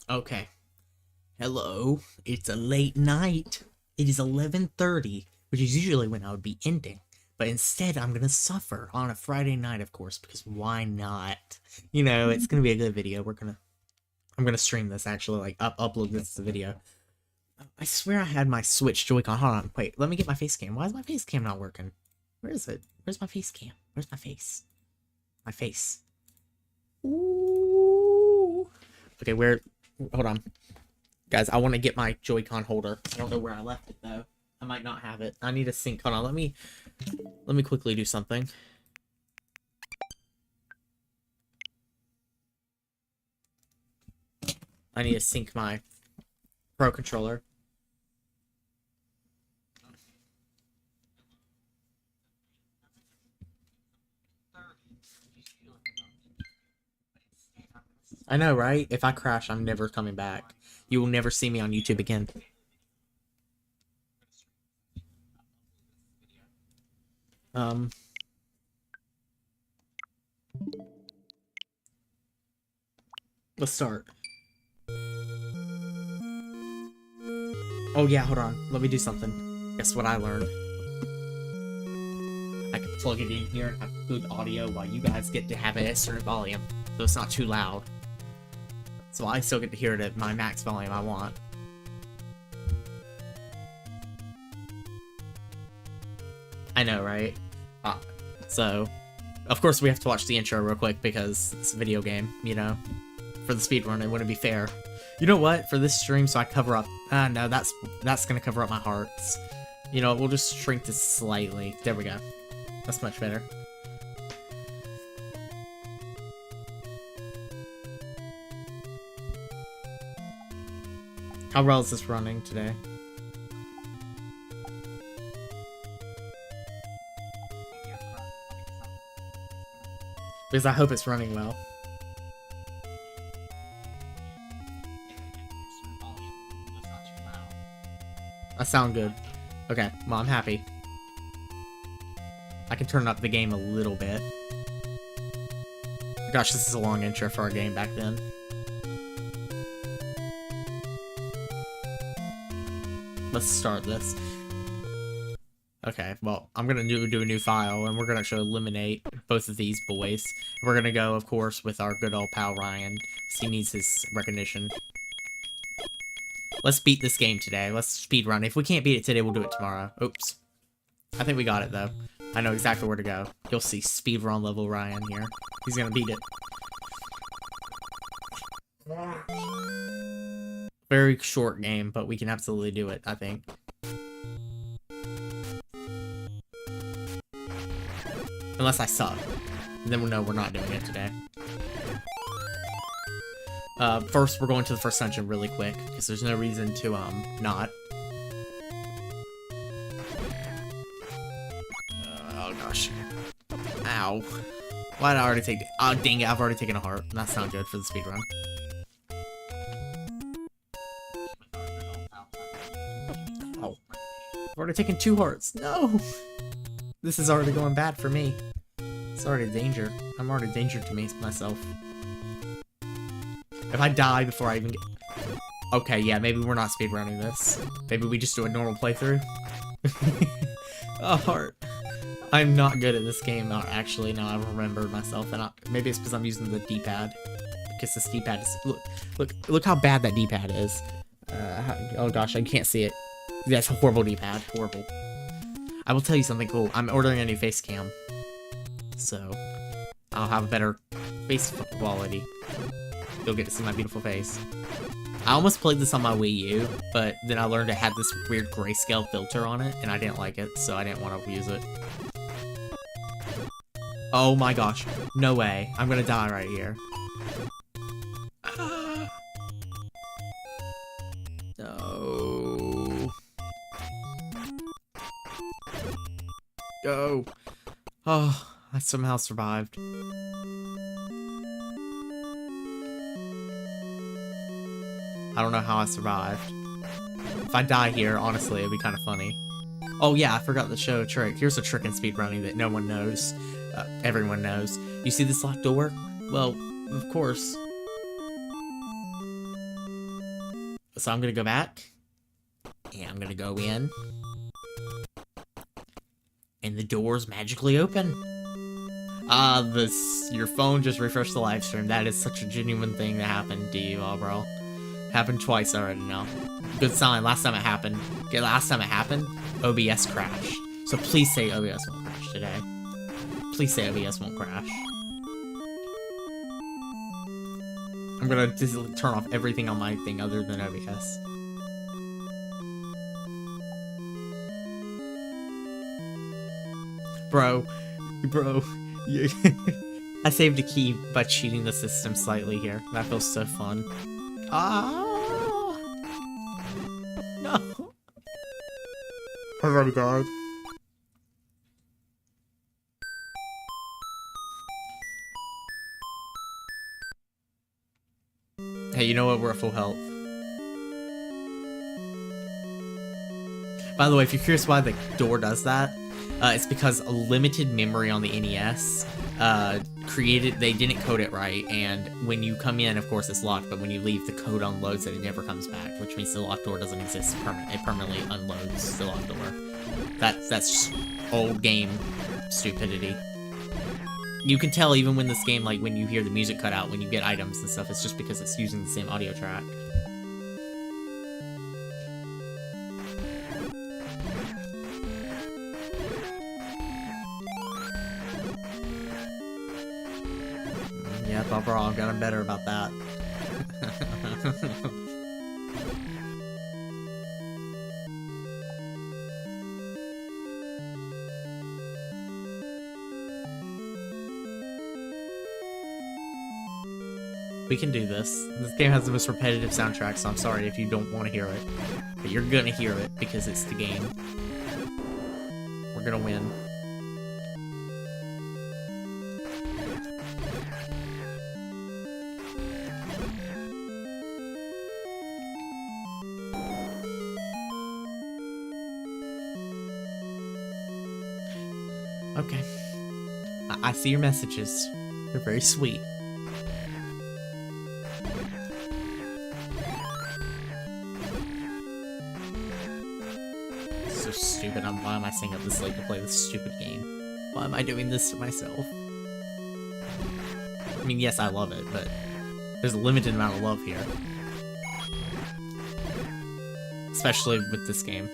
Okay. Hello. It's a late night. It is 11:30, which is usually when I would be ending. But instead, I'm gonna suffer on a Friday night, of course, because why not? It's gonna be a good video. I'm gonna stream this actually, like upload this as a video. I swear I had my Switch Joy-Con. Hold on, wait. Let me get my face cam. Why is my face cam not working? Where is it? Where's my face cam? Where's my face? My face. Ooh. Okay, where? Hold on. Guys, I want to get my Joy-Con holder. I don't know where I left it though. I might not have it. I need a sync. Hold on, let me quickly do something. I need to sync my Pro controller. I know, right? If I crash, I'm never coming back. You will never see me on YouTube again. Let's start. Oh yeah, hold on. Let me do something. Guess what I learned? I can plug it in here and have good audio while you guys get to have it at a certain volume, so it's not too loud. So I still get to hear it at my max volume I want. I know, right? So, of course we have to watch the intro real quick because it's a video game, For the speedrun, it wouldn't be fair. You know what? For this stream, so I cover up... no, that's gonna cover up my hearts. We'll just shrink this slightly. There we go. That's much better. How well is this running today? Because I hope it's running well. I sound good. Okay, well, I'm happy. I can turn up the game a little bit. Gosh, this is a long intro for our game back then. Let's start this. Okay, well, I'm gonna do a new file, and we're gonna actually eliminate both of these boys. We're gonna go, of course, with our good old pal Ryan, because he needs his recognition. Let's beat this game today. Let's speedrun. If we can't beat it today, we'll do it tomorrow. Oops. I think we got it, though. I know exactly where to go. You'll see speedrun level Ryan here. He's gonna beat it. Very short game, but we can absolutely do it, I think. Unless I suck. Then we'll know we're not doing it today. First, we're going to the first dungeon really quick, because there's no reason to, not. Oh, gosh. Ow. Why did I already take... Oh, dang it, I've already taken a heart. That's not good for the speedrun. Oh. I've already taken 2 hearts. No! This is already going bad for me. It's already danger. I'm already danger to myself. If I die before I even get... Okay, yeah, maybe we're not speedrunning this. Maybe we just do a normal playthrough. A heart. I'm not good at this game, actually, now I remember myself. And maybe it's because I'm using the D-pad. Because this D-pad is... Look how bad that D-pad is. Oh gosh, I can't see it. That's a horrible D-pad. Horrible. I will tell you something cool. I'm ordering a new face cam. So, I'll have a better face quality. You'll get to see my beautiful face. I almost played this on my Wii U, but then I learned it had this weird grayscale filter on it, and I didn't like it, so I didn't want to use it. Oh my gosh. No way. I'm gonna die right here. No. Go. Oh, I somehow survived. I don't know how I survived. If I die here, honestly, it'd be kind of funny. Oh yeah, I forgot to show a trick. Here's a trick in speedrunning that no one knows. Everyone knows. You see this locked door? Well, of course. So I'm gonna go back. And I'm gonna go in. And the doors magically open. Your phone just refreshed the live stream. That is such a genuine thing that happened to you, bro. Happened twice already now. Good sign. Last time it happened. Okay, last time it happened, OBS crashed. So please say OBS won't crash today. Please say OBS won't crash. I'm gonna just turn off everything on my thing other than OBS. Bro. I saved a key by cheating the system slightly here. That feels so fun. Ah! No! Oh my god. Hey, you know what? We're at full health. By the way, if you're curious why the door does that, it's because a limited memory on the NES they didn't code it right, and when you come in, of course, it's locked, but when you leave, the code unloads and it never comes back, which means the locked door doesn't exist. It permanently unloads the locked door. That's just old game stupidity. You can tell even when this game, like, when you hear the music cut out, when you get items and stuff, it's just because it's using the same audio track. Yep, overall, I've gotten better about that. We can do this. This game has the most repetitive soundtrack, so I'm sorry if you don't want to hear it. But you're gonna hear it because it's the game. We're gonna win. Okay. I see your messages. They're very sweet. So stupid. Why am I staying up this late to play this stupid game? Why am I doing this to myself? I mean, yes, I love it, but there's a limited amount of love here. Especially with this game.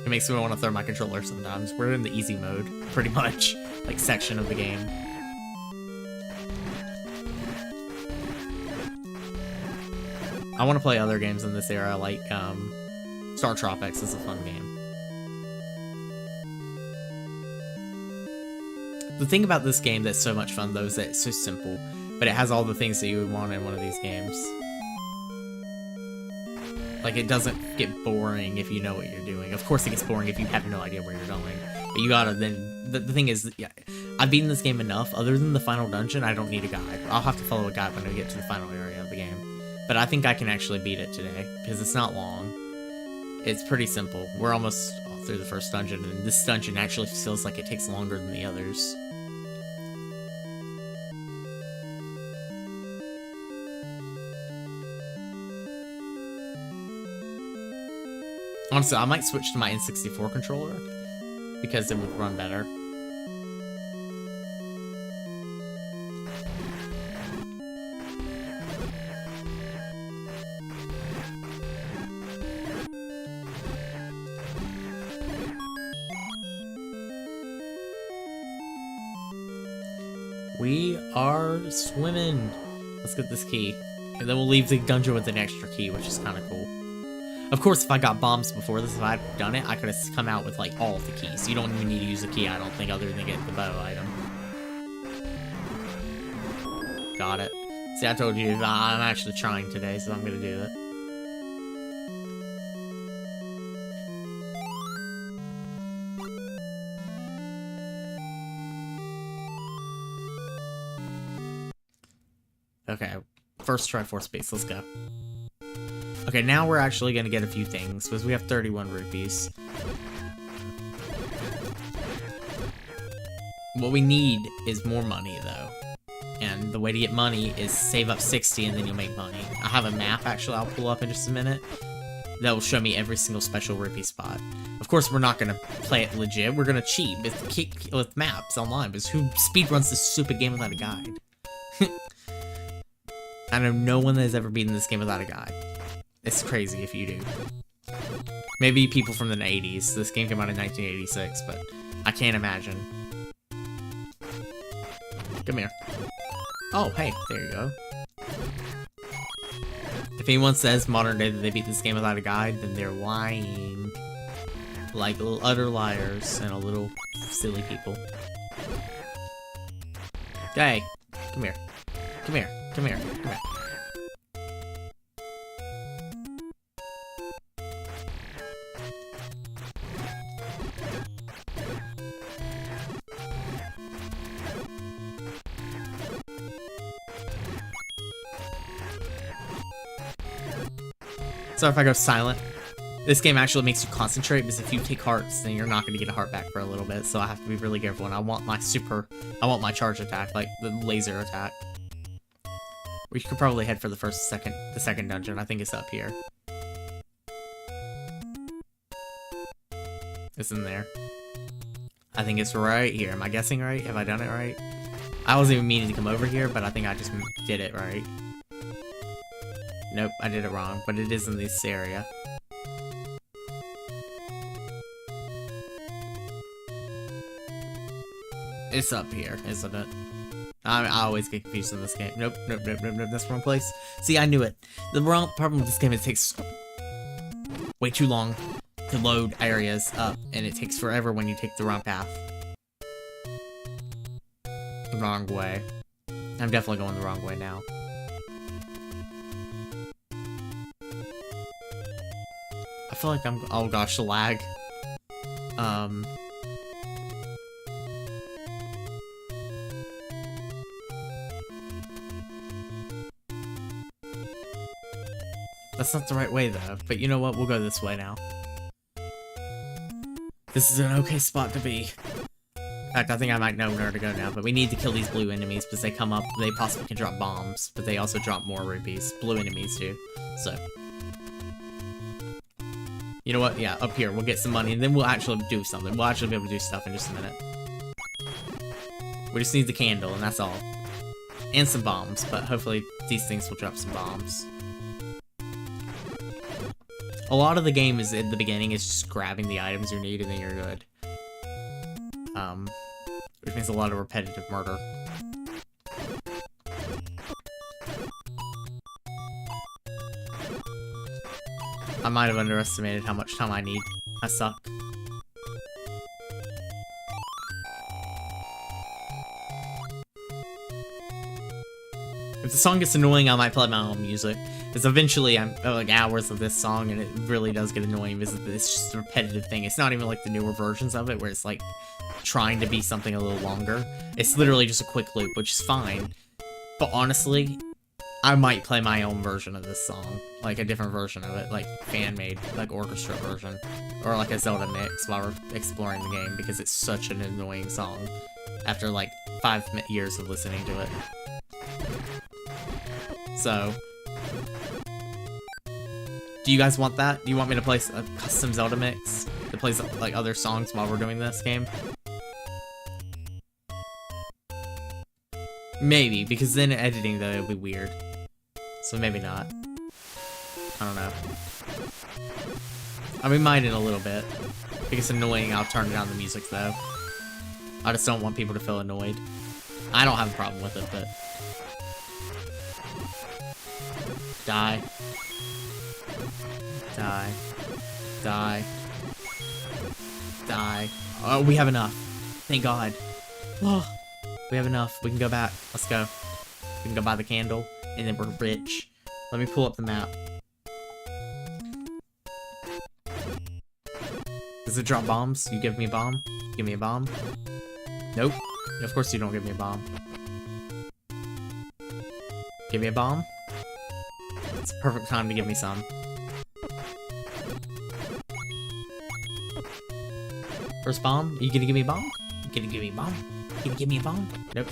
It makes me want to throw my controller sometimes. We're in the easy mode, pretty much, like, section of the game. I want to play other games in this era, like, Star Tropics is a fun game. The thing about this game that's so much fun, though, is that it's so simple, but it has all the things that you would want in one of these games. Like, it doesn't get boring if you know what you're doing. Of course it gets boring if you have no idea where you're going. But you gotta then... The thing is, yeah, I've beaten this game enough. Other than the final dungeon, I don't need a guide. I'll have to follow a guide when we get to the final area of the game. But I think I can actually beat it today, because it's not long. It's pretty simple. We're almost through the first dungeon, and this dungeon actually feels like it takes longer than the others. Honestly, I might switch to my N64 controller, because it would run better. We are swimming. Let's get this key. And then we'll leave the dungeon with an extra key, which is kind of cool. Of course, if I got bombs before this, if I'd done it, I could have come out with, like, all of the keys. You don't even need to use a key, I don't think, other than get the bow item. Got it. See, I told you, I'm actually trying today, so I'm gonna do it. Okay, first try for space, let's go. Okay, now we're actually gonna get a few things, because we have 31 rupees. What we need is more money, though. And the way to get money is save up 60 and then you'll make money. I have a map, actually, I'll pull up in just a minute. That will show me every single special rupee spot. Of course, we're not gonna play it legit. We're gonna cheat with maps online, because who speedruns this stupid game without a guide? I know no one that has ever beaten this game without a guide. It's crazy if you do. Maybe people from the 80s. This game came out in 1986, but I can't imagine. Come here. Oh, hey, there you go. If anyone says modern day that they beat this game without a guide, then they're lying. Like utter liars and a little silly people. Hey, come here. Come here. Come here. Come here. So if I go silent, this game actually makes you concentrate, because if you take hearts, then you're not going to get a heart back for a little bit, so I have to be really careful, and I want my charge attack, like the laser attack. We could probably head for the second dungeon. I think it's up here. It's in there. I think it's right here. Am I guessing right? Have I done it right? I wasn't even meaning to come over here, but I think I just did it right. Nope, I did it wrong, but it is in this area. It's up here, isn't it? I always get confused in this game. Nope, nope, nope, nope, nope, that's the wrong place. See, I knew it. The wrong problem with this game is it takes way too long to load areas up, and it takes forever when you take the wrong path. The wrong way. I'm definitely going the wrong way now. I feel like I'm, oh gosh, the lag. That's not the right way though, but you know what, we'll go this way now. This is an okay spot to be. In fact, I think I might know where to go now, but we need to kill these blue enemies, because they come up, they possibly can drop bombs, but they also drop more rupees. Blue enemies do, so. You know what? Yeah, up here. We'll get some money, and then we'll actually do something. We'll actually be able to do stuff in just a minute. We just need the candle, and that's all. And some bombs, but hopefully these things will drop some bombs. A lot of the game is, at the beginning, is just grabbing the items you need, and then you're good. Which means a lot of repetitive murder. I might have underestimated how much time I need. I suck. If the song gets annoying, I might play my own music. Because eventually, I'm like hours of this song, and it really does get annoying because it's just a repetitive thing. It's not even like the newer versions of it, where it's like trying to be something a little longer. It's literally just a quick loop, which is fine. But honestly, I might play my own version of this song, like a different version of it, like fan-made, like orchestra version, or like a Zelda mix while we're exploring the game, because it's such an annoying song after like 5 years of listening to it. So, do you guys want that? Do you want me to play a custom Zelda mix that plays like other songs while we're doing this game? Maybe, because then editing though, it'll be weird. So maybe not. I don't know. I mean, might in a little bit. If it gets annoying, I'll turn down the music though. I just don't want people to feel annoyed. I don't have a problem with it, but... Die. Die. Die. Die. Oh, we have enough. Thank God. Oh, we have enough. We can go back. Let's go. We can go buy the candle, and then we're rich. Let me pull up the map. Does it drop bombs? You give me a bomb? Give me a bomb? Nope. Of course you don't give me a bomb. Give me a bomb? It's a perfect time to give me some. First bomb? You gonna give me a bomb? You gonna give me a bomb? You gonna give me a bomb? Nope.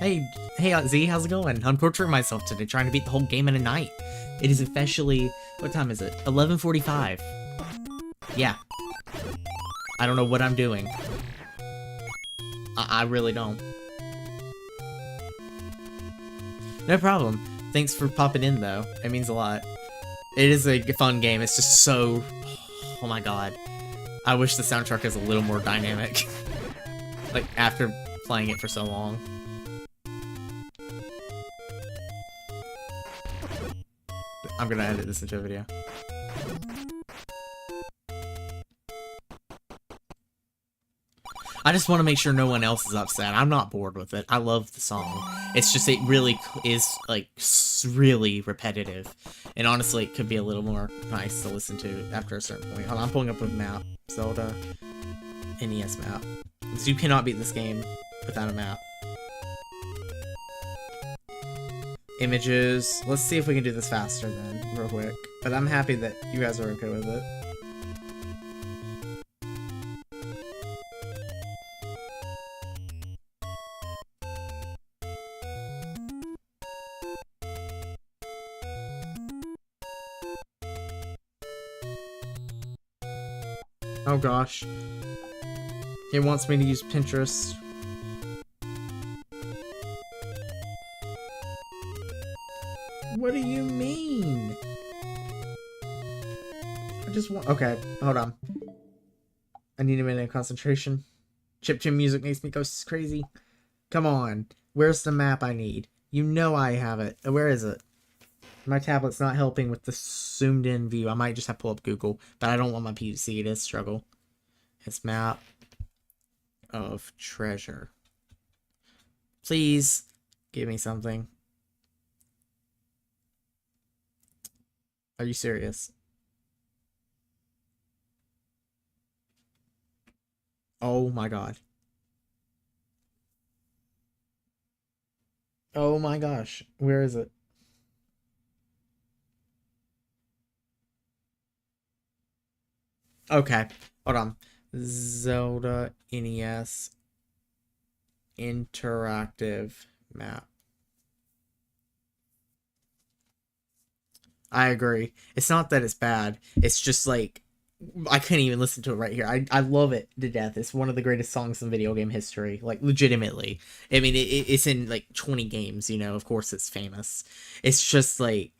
Hey, Z, how's it going? I'm torturing myself today, trying to beat the whole game in a night. It is officially, what time is it? 11:45. Yeah. I don't know what I'm doing. I really don't. No problem. Thanks for popping in, though. It means a lot. It is a fun game. It's just so... Oh my god. I wish the soundtrack is a little more dynamic. Like, after playing it for so long. I'm gonna edit this into a video. I just want to make sure no one else is upset. I'm not bored with it. I love the song. It's just, it really is, like, really repetitive. And honestly, it could be a little more nice to listen to after a certain point. Hold on, I'm pulling up a map. Zelda NES map. So you cannot beat this game without a map. Images. Let's see if we can do this faster then, real quick. But I'm happy that you guys are okay with it. Oh gosh. It wants me to use Pinterest. What do you mean? I just want... Okay, hold on. I need a minute of concentration. Chip-tune music makes me go crazy. Come on. Where's the map I need? You know I have it. Where is it? My tablet's not helping with the zoomed in view. I might just have to pull up Google, but I don't want my PC to struggle. It's map of treasure. Please give me something. Are you serious? Oh my god. Oh my gosh. Where is it? Okay, hold on. Zelda NES interactive map. I agree. It's not that it's bad. It's just like, I couldn't even listen to it right here. I love it to death. It's one of the greatest songs in video game history. Like, legitimately. I mean, it's in like 20 games, you know. Of course it's famous. It's just like...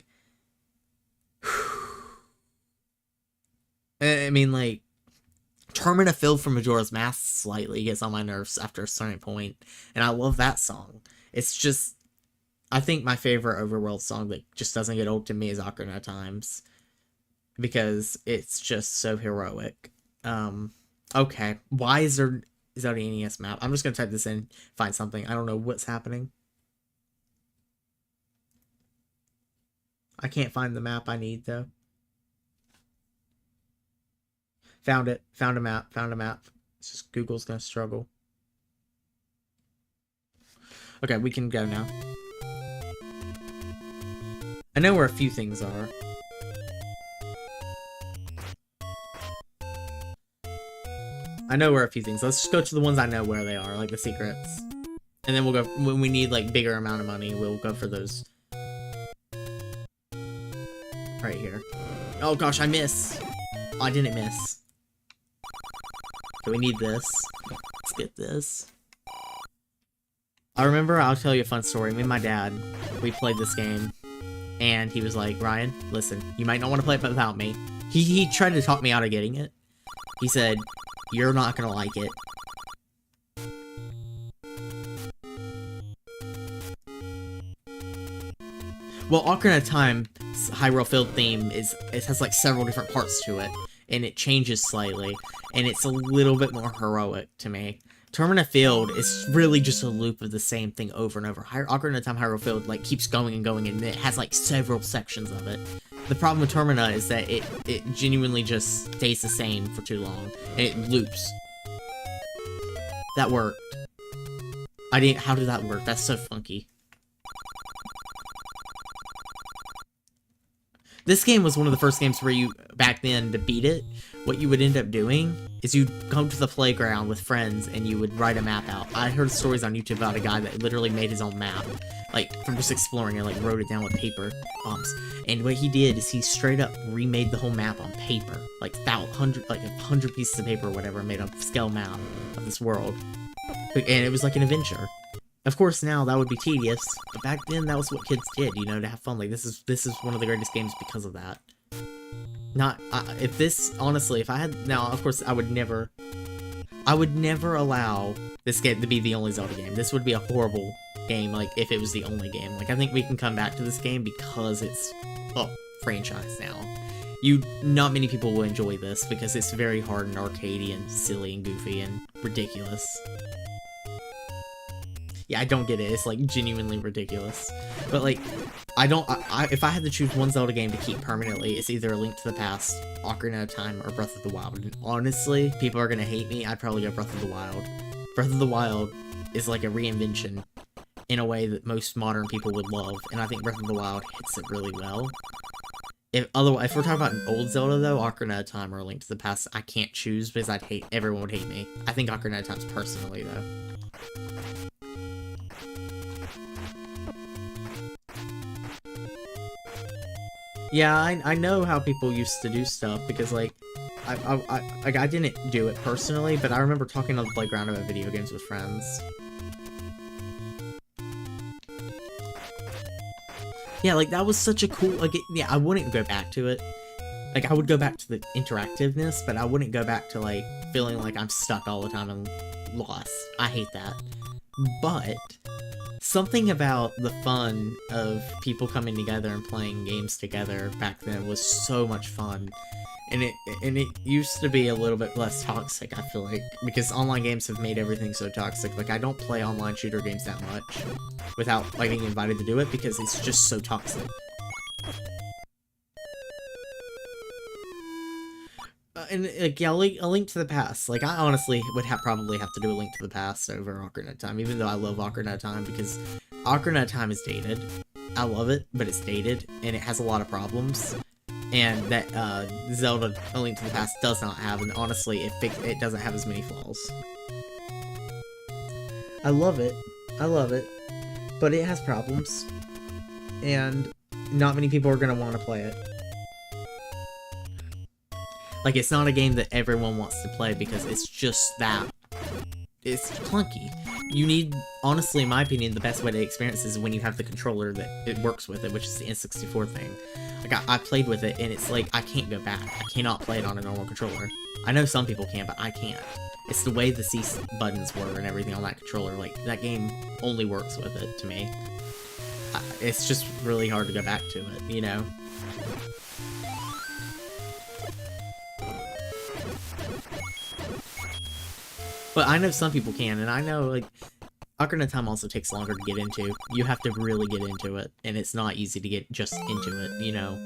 I mean, like, Termina filled from Majora's Mask slightly gets on my nerves after a certain point, and I love that song. It's just, I think my favorite overworld song that just doesn't get old to me is Ocarina of Times, because it's just so heroic. Okay, why is there Zelda NES map? I'm just gonna type this in, find something. I don't know what's happening. I can't find the map I need, though. Found it. Found a map. Found a map. It's just Google's gonna struggle. Okay, we can go now. I know where a few things are. I know where a few things. Let's just go to the ones I know where they are, like the secrets. And then we'll go, when we need like bigger amount of money, we'll go for those. Right here. Oh gosh, I miss. Oh, I didn't miss. Okay, we need this. Let's get this. I remember, I'll tell you a fun story. Me and my dad, we played this game, and he was like, Ryan, listen, you might not want to play it without me. He tried to talk me out of getting it. He said, you're not gonna like it. Well, Ocarina of Time, Hyrule Field theme it has like several different parts to it, and it changes slightly, and it's a little bit more heroic to me. Termina Field is really just a loop of the same thing over and over. Ocarina of Time Hyrule Field like keeps going and going, and it has like several sections of it. The problem with Termina is that it genuinely just stays the same for too long, and it loops. That worked. How did that work? That's so funky. This game was one of the first games where you, back then, to beat it, what you would end up doing is you'd come to the playground with friends and you would write a map out. I heard stories on YouTube about a guy that literally made his own map, like, from just exploring and, like, wrote it down with paper bombs. And what he did is he straight up remade the whole map on paper, like, 100 pieces of paper or whatever, made a scale map of this world. And it was like an adventure. Of course, now that would be tedious, but back then that was what kids did, you know, to have fun. Like, this is one of the greatest games because of that. Honestly, if I had, now, of course, I would never allow this game to be the only Zelda game. This would be a horrible game, like, if it was the only game. Like, I think we can come back to this game because it's a franchise now. Not many people will enjoy this because it's very hard and arcadey and silly and goofy and ridiculous. Yeah, I don't get it. It's, like, genuinely ridiculous. But, like, if I had to choose one Zelda game to keep permanently, it's either A Link to the Past, Ocarina of Time, or Breath of the Wild. And honestly, people are gonna hate me. I'd probably go Breath of the Wild. Breath of the Wild is like a reinvention in a way that most modern people would love, and I think Breath of the Wild hits it really well. If we're talking about an old Zelda, though, Ocarina of Time or A Link to the Past, I can't choose because everyone would hate me. I think Ocarina of Time's personally, though. Yeah, I know how people used to do stuff, because, like, I didn't do it personally, but I remember talking on the playground about video games with friends. Yeah, like, that was such a cool, like, yeah, I wouldn't go back to it. Like, I would go back to the interactiveness, but I wouldn't go back to, like, feeling like I'm stuck all the time and lost. I hate that. But something about the fun of people coming together and playing games together back then was so much fun. And it used to be a little bit less toxic, I feel like, because online games have made everything so toxic. Like, I don't play online shooter games that much without, like, being invited to do it, because it's just so toxic. And, like, yeah, A Link to the Past. Like, I honestly would probably have to do A Link to the Past over Ocarina of Time, even though I love Ocarina of Time, because Ocarina of Time is dated. I love it, but it's dated, and it has a lot of problems. And that Zelda A Link to the Past does not have, and honestly, it doesn't have as many flaws. I love it, but it has problems, and not many people are going to want to play it. Like, it's not a game that everyone wants to play because it's just that. It's clunky. You need, honestly, in my opinion, the best way to experience this is when you have the controller that it works with it, which is the N64 thing. Like, I played with it, and it's like, I can't go back. I cannot play it on a normal controller. I know some people can, but I can't. It's the way the C buttons were and everything on that controller. Like, that game only works with it, to me. It's just really hard to go back to it, you know? But I know some people can, and I know, like, Ocarina of Time also takes longer to get into. You have to really get into it, and it's not easy to get just into it, you know?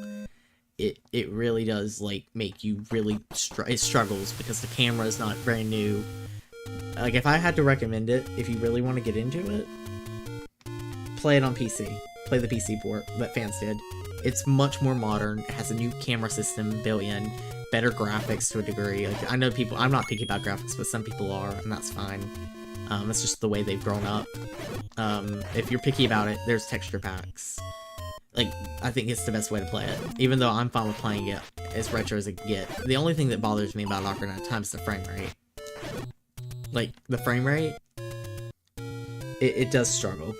It really does, like, make you really, it struggles, because the camera is not brand new. Like, if I had to recommend it, if you really want to get into it, play it on PC. Play the PC port that fans did. It's much more modern, it has a new camera system built in, better graphics to a degree. Like, I know people, I'm not picky about graphics, but some people are, and that's fine. That's just the way they've grown up. If you're picky about it, there's texture packs. Like, I think it's the best way to play it. Even though I'm fine with playing it as retro as it can get. The only thing that bothers me about Ocarina of Time is the frame rate. Like, the frame rate, it does struggle.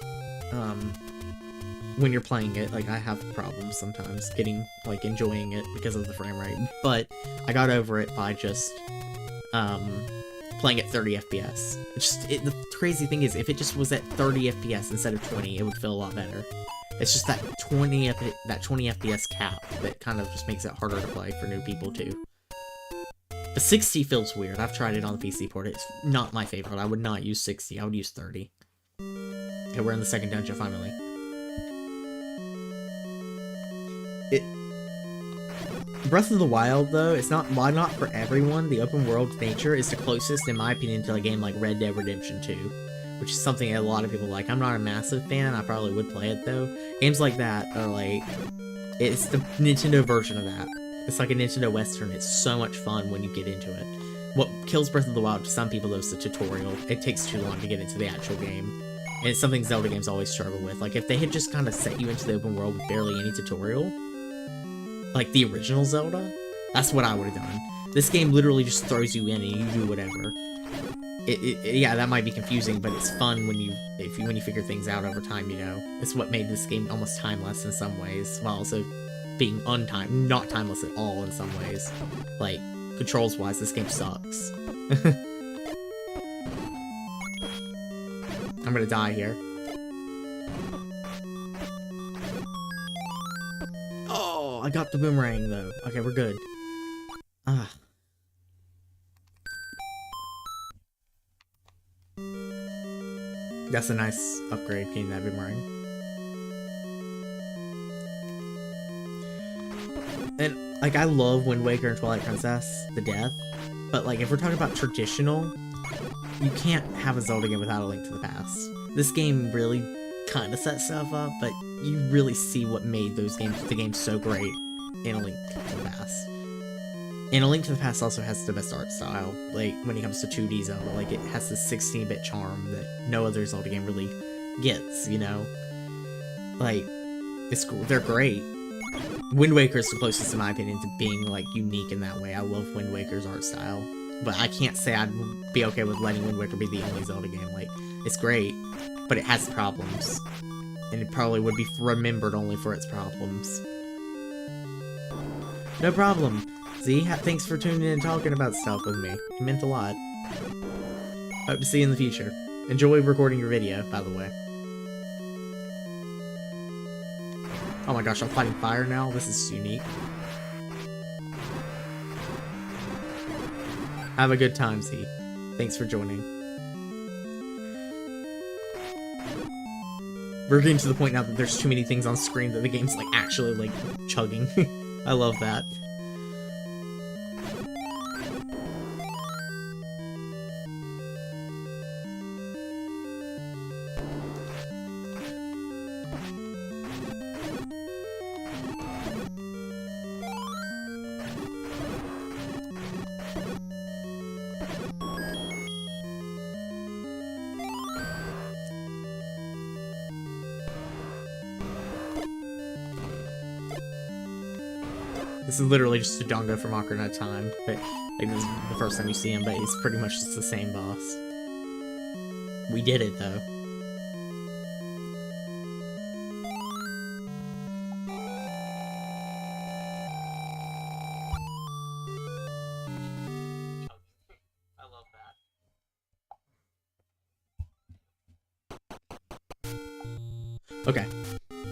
When you're playing it, like, I have problems sometimes getting, like, enjoying it because of the frame rate. But I got over it by just, playing at 30 FPS. The crazy thing is, if it just was at 30 FPS instead of 20, it would feel a lot better. It's just that 20 FPS cap that kind of just makes it harder to play for new people, too. The 60 feels weird. I've tried it on the PC port. It's not my favorite. I would not use 60. I would use 30. Okay, we're in the second dungeon, finally. Breath of the Wild, though, it's not for everyone. The open world nature is the closest, in my opinion, to a game like Red Dead Redemption 2, which is something a lot of people like. I'm not a massive fan. I probably would play it, though. Games like that are like, it's the Nintendo version of that. It's like a Nintendo Western. It's so much fun when you get into it. What kills Breath of the Wild to some people, though, is the tutorial. It takes too long to get into the actual game. And it's something Zelda games always struggle with. Like, if they had just kind of set you into the open world with barely any tutorial, like the original Zelda, that's what I would have done. This game literally just throws you in and you do whatever. Yeah, that might be confusing, but it's fun when you figure things out over time, you know? It's what made this game almost timeless in some ways, while also being not timeless at all in some ways. Like, controls-wise, this game sucks. I'm gonna die here. Oh, I got the boomerang, though. Okay, we're good. Ah. That's a nice upgrade, getting that boomerang. And, like, I love Wind Waker and Twilight Princess to death, but, like, if we're talking about traditional, you can't have a Zelda game without A Link to the Past. This game really kind of sets stuff up, but you really see what made the game so great in A Link to the Past. And A Link to the Past also has the best art style, like, when it comes to 2D Zelda. Like, it has this 16-bit charm that no other Zelda game really gets, you know? Like, they're great. Wind Waker is the closest, in my opinion, to being, like, unique in that way. I love Wind Waker's art style. But I can't say I'd be okay with letting Wind Waker be the only Zelda game. Like, it's great, but it has problems. And it probably would be remembered only for its problems. No problem. Z, thanks for tuning in and talking about stuff with me. It meant a lot. Hope to see you in the future. Enjoy recording your video, by the way. Oh my gosh, I'm fighting fire now? This is unique. Have a good time, Z. Thanks for joining. We're getting to the point now that there's too many things on screen that the game's, like, actually, like, chugging. I love that. This is literally just a Dongo from Ocarina of Time, but like, this is the first time you see him, but he's pretty much just the same boss. We did it, though. I love that. Okay,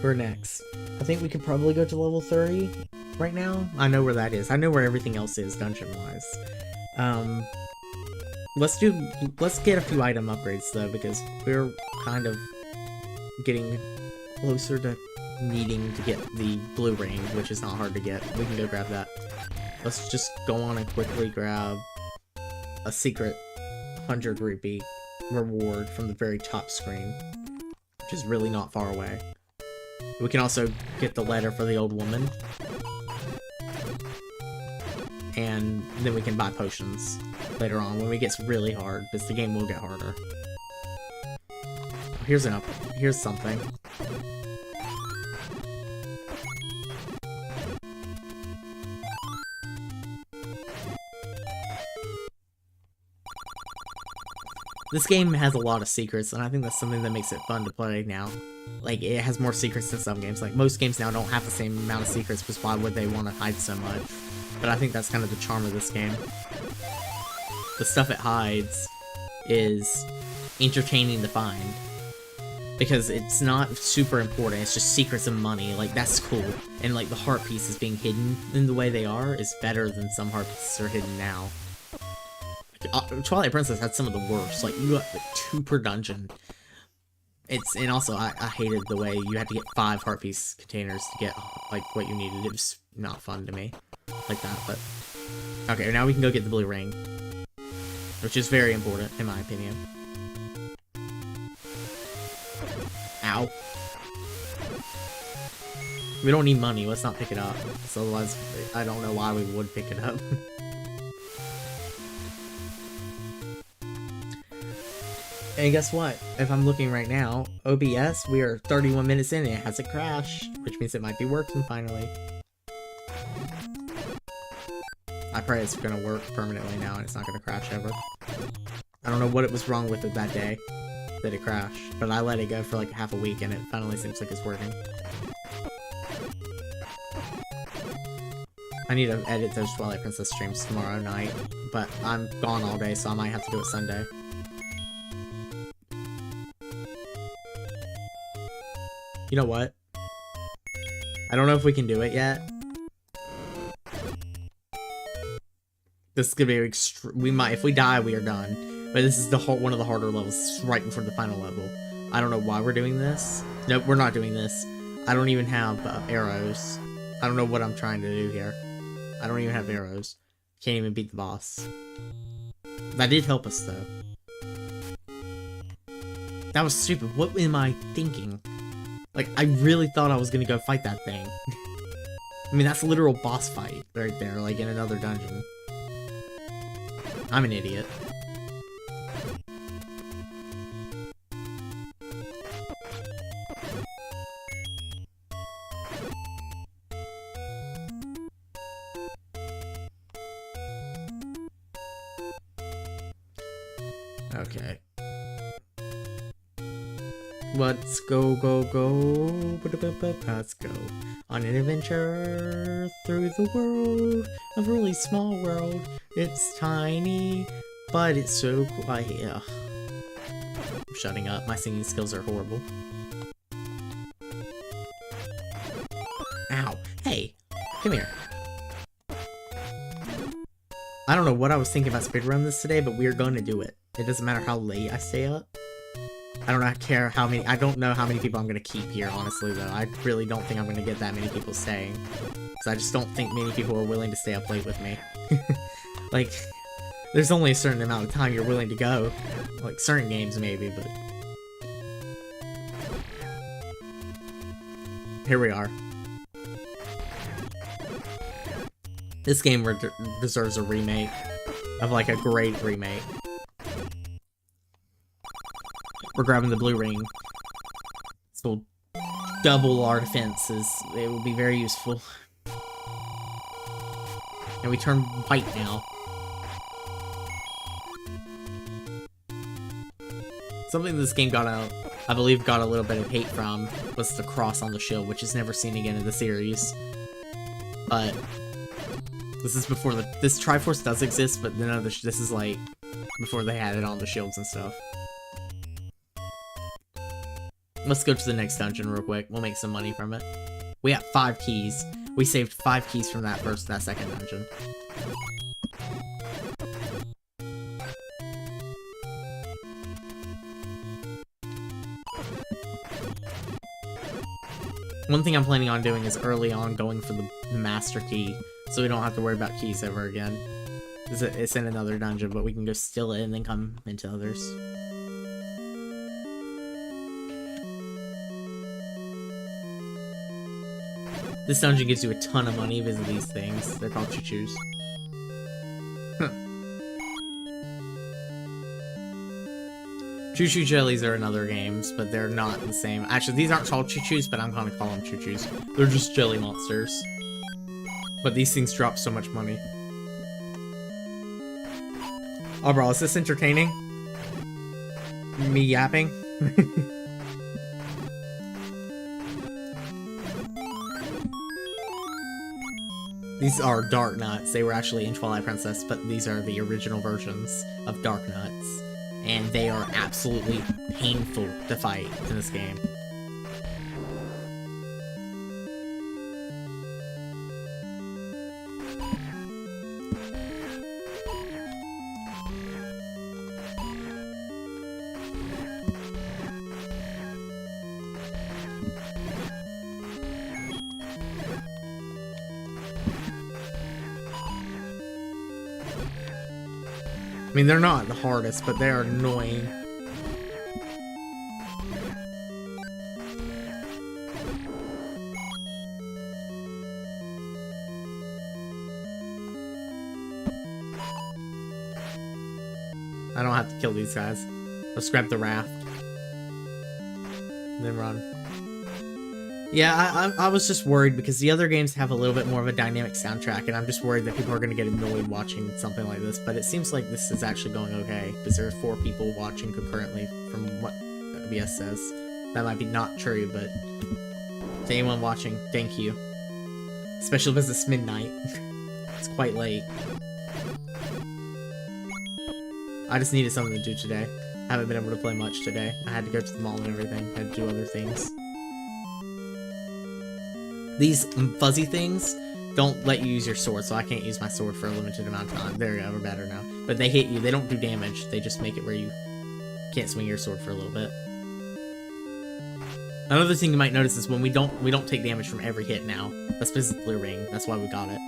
we're next. I think we could probably go to level 30. Right now, I know where that is. I know where everything else is, dungeon-wise. Let's get a few item upgrades, though, because we're kind of getting closer to needing to get the blue ring, which is not hard to get. We can go grab that. Let's just go on and quickly grab a secret 100 rupee reward from the very top screen, which is really not far away. We can also get the letter for the old woman. And then we can buy potions later on when it gets really hard, because the game will get harder. Here's something. This game has a lot of secrets, and I think that's something that makes it fun to play now. Like, it has more secrets than some games. Like, most games now don't have the same amount of secrets, because why would they want to hide so much? But I think that's kind of the charm of this game. The stuff it hides is entertaining to find. Because it's not super important, it's just secrets and money, like, that's cool. And, like, the heart pieces being hidden in the way they are is better than some heart pieces are hidden now. Twilight Princess had some of the worst, like, you got 2 per dungeon. And also, I hated the way you had to get 5 heart piece containers to get, like, what you needed. It was not fun to me. Like that, but... Okay, now we can go get the blue ring. Which is very important, in my opinion. Ow. We don't need money, let's not pick it up. So otherwise, I don't know why we would pick it up. And guess what? If I'm looking right now, OBS, we are 31 minutes in and it hasn't crashed, which means it might be working finally. I pray it's gonna work permanently now and it's not gonna crash ever. I don't know what it was wrong with it that day that it crashed, but I let it go for like half a week and it finally seems like it's working. I need to edit those Twilight Princess streams tomorrow night, but I'm gone all day, so I might have to do it Sunday. You know what? I don't know if we can do it yet. This is gonna be we might, if we die, we are done. But this is one of the harder levels, right before the final level. I don't know why we're doing this. Nope, we're not doing this. I don't even have arrows. I don't know what I'm trying to do here. I don't even have arrows. Can't even beat the boss. That did help us, though. That was stupid. What am I thinking? Like, I really thought I was gonna go fight that thing. I mean, that's a literal boss fight right there, like in another dungeon. I'm an idiot. Okay. Let's go, go, go. Let's go on an adventure through the world. A really small world. It's tiny, but it's so quiet. I'm shutting up. My singing skills are horrible. Ow. Hey, come here. I don't know what I was thinking about speedrun this today, but we're going to do it. It doesn't matter how late I stay up. I don't know how many people I'm gonna keep here, honestly, though. I really don't think I'm gonna get that many people staying. Because I just don't think many people are willing to stay up late with me. Like, there's only a certain amount of time you're willing to go. Like, certain games, maybe, but... Here we are. This game deserves a remake. Of, like, a great remake. We're grabbing the blue ring. This will double our defenses. It will be very useful. And we turn white now. Something this game I believe got a little bit of hate from was the cross on the shield, which is never seen again in the series. But this is before this Triforce does exist, but none of this is like before they had it on the shields and stuff. Let's go to the next dungeon real quick. We'll make some money from it. We got 5 keys. We saved 5 keys from that second dungeon. One thing I'm planning on doing is early on going for the master key, so we don't have to worry about keys ever again. It's in another dungeon, but we can go steal it and then come into others. This dungeon gives you a ton of money because of these things. They're called choo-choos. Huh. Choo-choo jellies are in other games, but they're not the same. Actually, these aren't called choo-choos, but I'm gonna call them choo-choos. They're just jelly monsters. But these things drop so much money. Oh, bro, is this entertaining? Me yapping? These are Dark Nuts. They were actually in Twilight Princess, but these are the original versions of Dark Nuts. And they are absolutely painful to fight in this game. I mean, they're not the hardest, but they are annoying. I don't have to kill these guys. Let's grab the raft. And then run. Yeah, I was just worried because the other games have a little bit more of a dynamic soundtrack, and I'm just worried that people are going to get annoyed watching something like this, but it seems like this is actually going okay, because there are 4 people watching concurrently from what OBS says. That might be not true, but to anyone watching, thank you. Especially because it's midnight. It's quite late. I just needed something to do today. I haven't been able to play much today. I had to go to the mall and everything. I had to do other things. These fuzzy things don't let you use your sword, so I can't use my sword for a limited amount of time. There we go, we're better now. But they hit you, they don't do damage, they just make it where you can't swing your sword for a little bit. Another thing you might notice is when we don't take damage from every hit now. That's physically a ring, that's why we got it.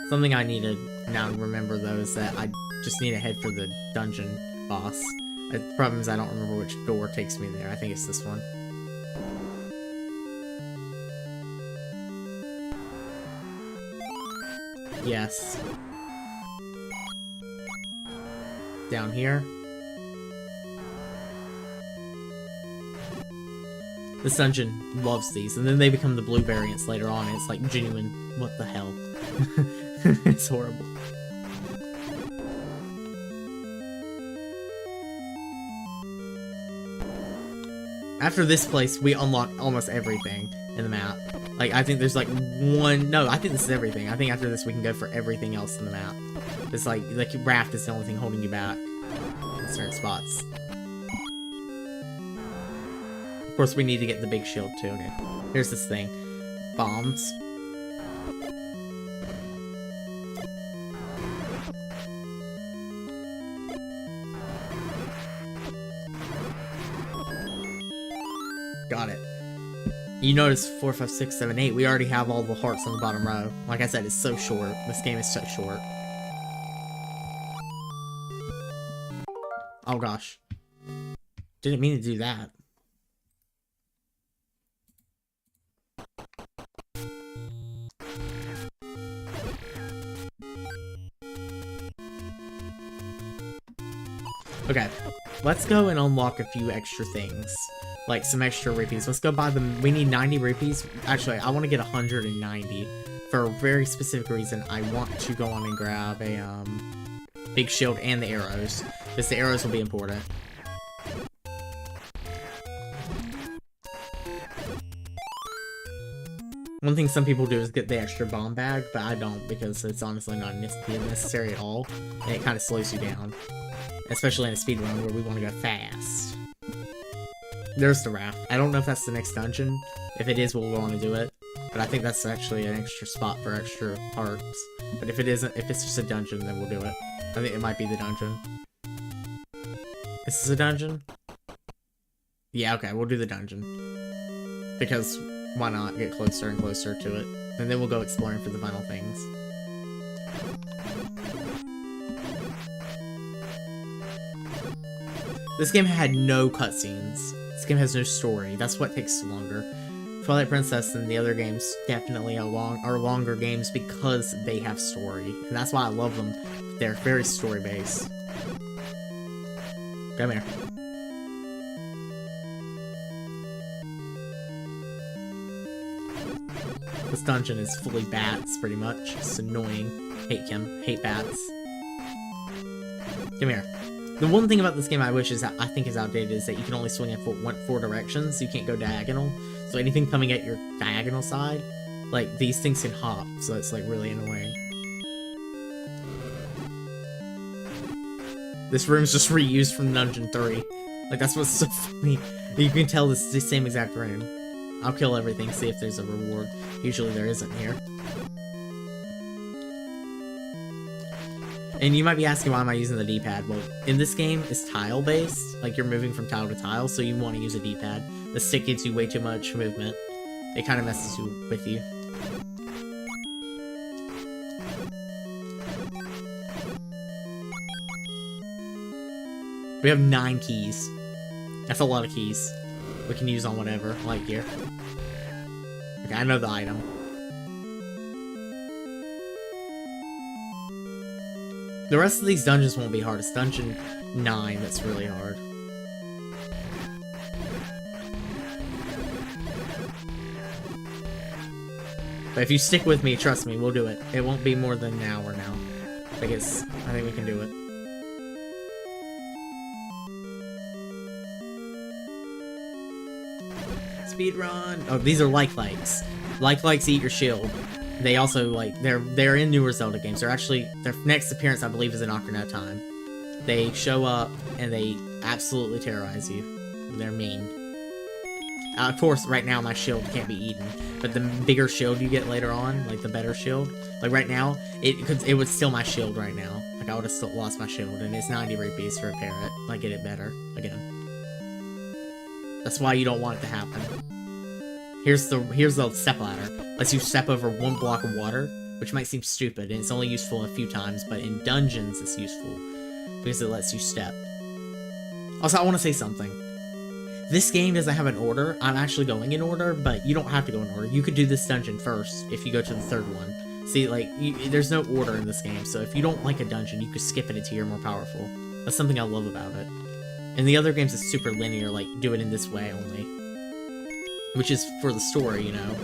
Something I need to now remember though is that I just need to head for the dungeon boss. The problem is I don't remember which door takes me there. I think it's this one. Yes. Down here. This dungeon loves these, and then they become the blue variants later on, and it's like genuine, what the hell. It's horrible. After this place, we unlock almost everything in the map. Like, I think there's like one... No, I think this is everything. I think after this we can go for everything else in the map. It's like raft is the only thing holding you back in certain spots. Of course, we need to get the big shield too. Okay, here's this thing. Bombs. Got it. You notice 4, 5, 6, 7, 8. We already have all the hearts on the bottom row. Like I said, it's so short. This game is so short. Oh gosh. Didn't mean to do that. Okay, let's go and unlock a few extra things. Like some extra rupees. Let's go buy them. We need 90 rupees. Actually, I want to get 190 for a very specific reason. I want to go on and grab a big shield and the arrows, because the arrows will be important. One thing some people do is get the extra bomb bag, but I don't, because it's honestly not necessary at all, and it kind of slows you down. Especially in a speedrun where we want to go fast. There's the raft. I don't know if that's the next dungeon. If it is, we'll go on and do it. But I think that's actually an extra spot for extra parts. But if it isn't, if it's just a dungeon, then we'll do it. I think it might be the dungeon. Is this a dungeon? Yeah, okay, we'll do the dungeon. Because why not get closer and closer to it? And then we'll go exploring for the final things. This game had no cutscenes. This game has no story. That's what takes longer. Twilight Princess and the other games definitely are longer games because they have story. And that's why I love them. They're very story-based. Come here. This dungeon is fully bats, pretty much. It's annoying. Hate him. Hate bats. Come here. The one thing about this game I wish is that I think is outdated is that you can only swing in 4 directions. You can't go diagonal. So anything coming at your diagonal side, like these things can hop. So it's like really annoying. This room's just reused from Dungeon 3. Like that's what's so funny. You can tell this is the same exact room. I'll kill everything, see if there's a reward. Usually there isn't here. And you might be asking why am I using the D-pad. Well, in this game, it's tile-based. Like, you're moving from tile to tile, so you want to use a D-pad. The stick gives you way too much movement. It kind of messes with you. We have 9 keys. That's a lot of keys. We can use on whatever, like here. Okay, I know the item. The rest of these dungeons won't be hard. It's dungeon 9 that's really hard. But if you stick with me, trust me, we'll do it. It won't be more than an hour now. I think we can do it. Speedrun! Oh, these are like-likes. Like-likes eat your shield. They also, like, they're in newer Zelda games. They're actually, their next appearance, I believe, is in Ocarina of Time. They show up, and they absolutely terrorize you. They're mean. Of course, right now, my shield can't be eaten. But the bigger shield you get later on, like, the better shield, like, right now, it would steal my shield right now. Like, I would have still lost my shield, and it's 90 rupees to repair it. Like, get it better, again. That's why you don't want it to happen. Here's the step ladder. Lets you step over 1 block of water, which might seem stupid, and it's only useful a few times, but in dungeons it's useful, because it lets you step. Also, I want to say something. This game doesn't have an order. I'm actually going in order, but you don't have to go in order. You could do this dungeon first if you go to the 3rd one. See, like, there's no order in this game, so if you don't like a dungeon, you could skip it until you're more powerful. That's something I love about it. In the other games, it's super linear, like, do it in this way only. Which is for the story, you know?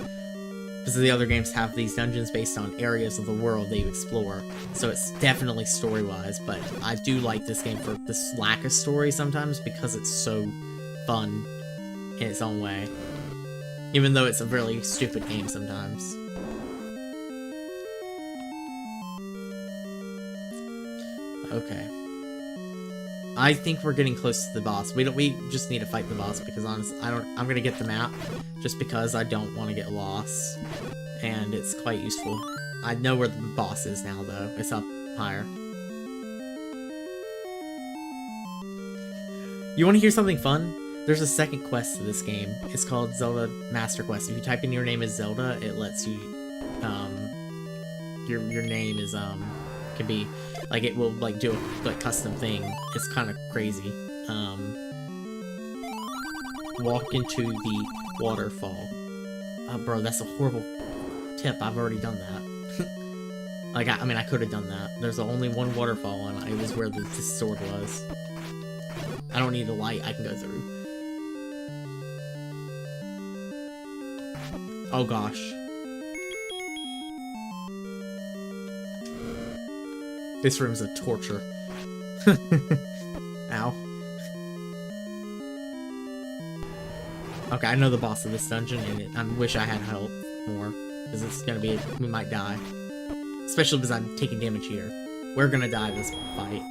Because the other games have these dungeons based on areas of the world that you explore. So it's definitely story-wise, but I do like this game for this lack of story sometimes, because it's so fun in its own way. Even though it's a really stupid game sometimes. Okay. I think we're getting close to the boss. We just need to fight the boss, because honestly, I'm gonna get the map just because I don't want to get lost. And it's quite useful. I know where the boss is now though. It's up higher. You want to hear something fun? There's a second quest to this game. It's called Zelda Master Quest. If you type in your name as Zelda, it lets you, your name is, can be, like, it will, like, do a, like, custom thing. It's kind of crazy. Walk into the waterfall. Oh, bro, that's a horrible tip. I've already done that. Like, I mean, I could have done that. There's only one waterfall, and it was where this sword was. I don't need a light. I can go through. Oh gosh. This room's a torture. Ow. Okay, I know the boss of this dungeon, and I wish I had help more, because it's gonna be, we might die. Especially because I'm taking damage here. We're gonna die this fight.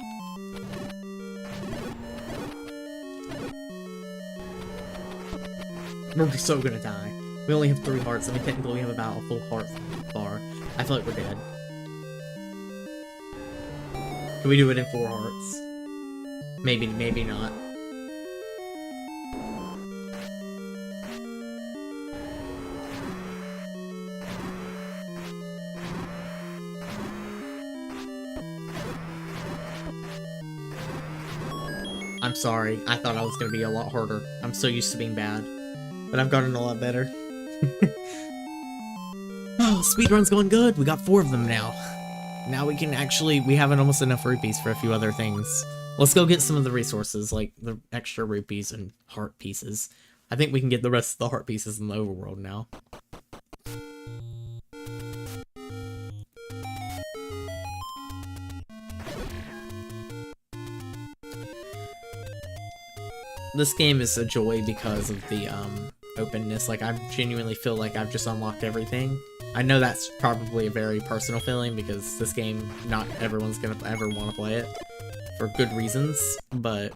We're so gonna die. We only have 3 hearts. I mean, technically we have about a full heart bar. I feel like we're dead. Can we do it in 4 hearts? Maybe, maybe not. I'm sorry. I thought I was gonna be a lot harder. I'm so used to being bad. But I've gotten a lot better. Oh, speedrun's going good. We got 4 of them now. Now we can actually, we have almost enough rupees for a few other things. Let's go get some of the resources, like the extra rupees and heart pieces. I think we can get the rest of the heart pieces in the overworld now. This game is a joy because of the, openness. Like, I genuinely feel like I've just unlocked everything. I know that's probably a very personal feeling, because this game, not everyone's gonna ever want to play it, for good reasons, but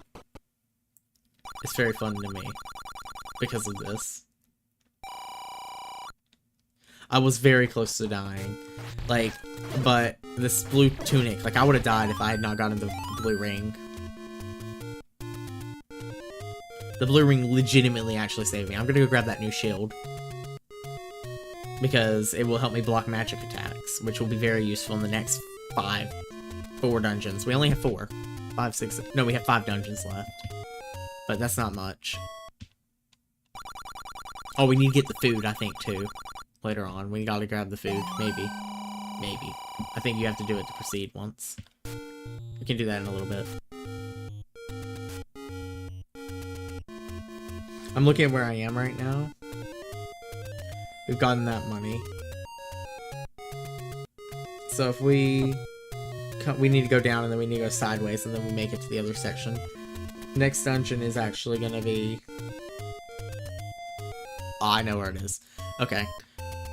it's very fun to me, because of this. I was very close to dying, like, but this blue tunic, like, I would have died if I had not gotten the blue ring. The blue ring legitimately actually saved me. I'm gonna go grab that new shield, because it will help me block magic attacks, which will be very useful in the next 4 dungeons. We only have 4. 5, 6, no, we have 5 dungeons left. But that's not much. Oh, we need to get the food, I think, too. Later on, we gotta grab the food. Maybe. Maybe. I think you have to do it to proceed once. We can do that in a little bit. I'm looking at where I am right now. We've gotten that money. So if we need to go down and then we need to go sideways and then we make it to the other section. Next dungeon is actually gonna be... Oh, I know where it is. Okay.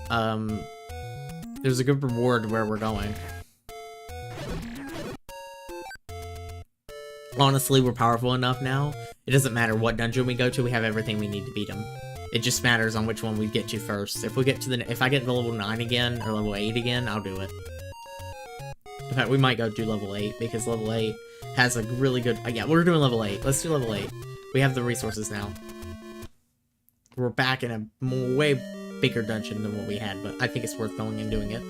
There's a good reward where we're going. Honestly, we're powerful enough now. It doesn't matter what dungeon we go to, we have everything we need to beat them. It just matters on which one we get to first. If I get to level 9 again, or level 8 again, I'll do it. In fact, we might go do level 8, because level 8 has a really good... yeah, we're doing level 8. Let's do level 8. We have the resources now. We're back in a way bigger dungeon than what we had, but I think it's worth going and doing it.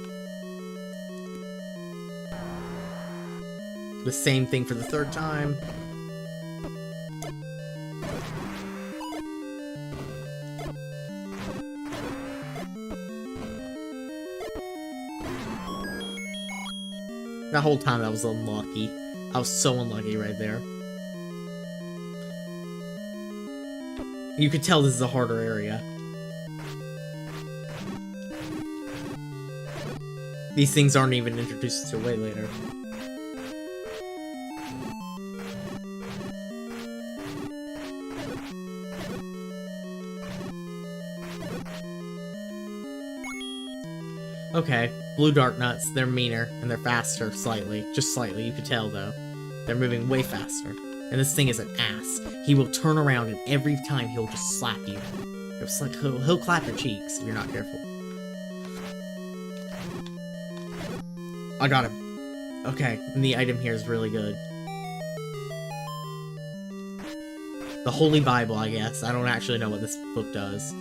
The same thing for the third time. That whole time I was unlucky. I was so unlucky right there. You could tell this is a harder area. These things aren't even introduced until way later. Okay, blue dart nuts, they're meaner, and they're faster, slightly. Just slightly, you could tell, though. They're moving way faster. And this thing is an ass. He will turn around, and every time he'll just slap you. It's like, he'll clap your cheeks if you're not careful. I got him. Okay, and the item here is really good. The Holy Bible, I guess. I don't actually know what this book does.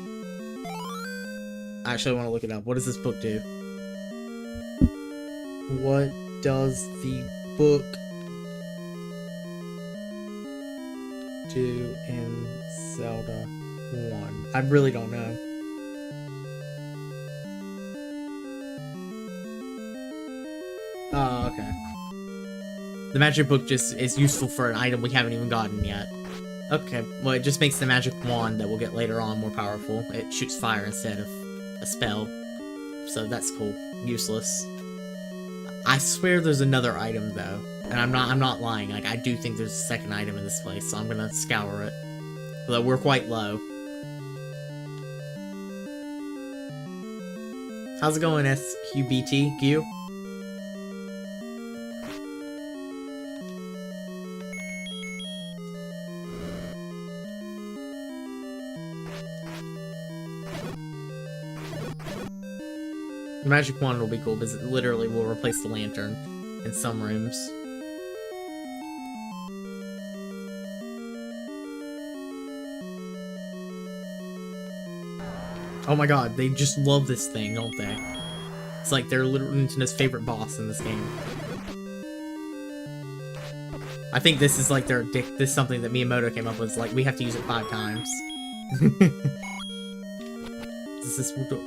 I actually want to look it up. What does this book do? What does the book do in Zelda 1? I really don't know. Oh, okay. The magic book just is useful for an item we haven't even gotten yet. Okay, well it just makes the magic wand that we'll get later on more powerful. It shoots fire instead of a spell. So that's cool. Useless. I swear there's another item though. And I'm not lying, like I do think there's a second item in this place, so I'm gonna scour it. Although we're quite low. How's it going, SQBTQ? The magic wand will be cool because it literally will replace the lantern in some rooms. Oh my god, they just love this thing, don't they? It's like they're literally Nintendo's favorite boss in this game. I think this is like their this is something that Miyamoto came up with, like we have to use it 5 times.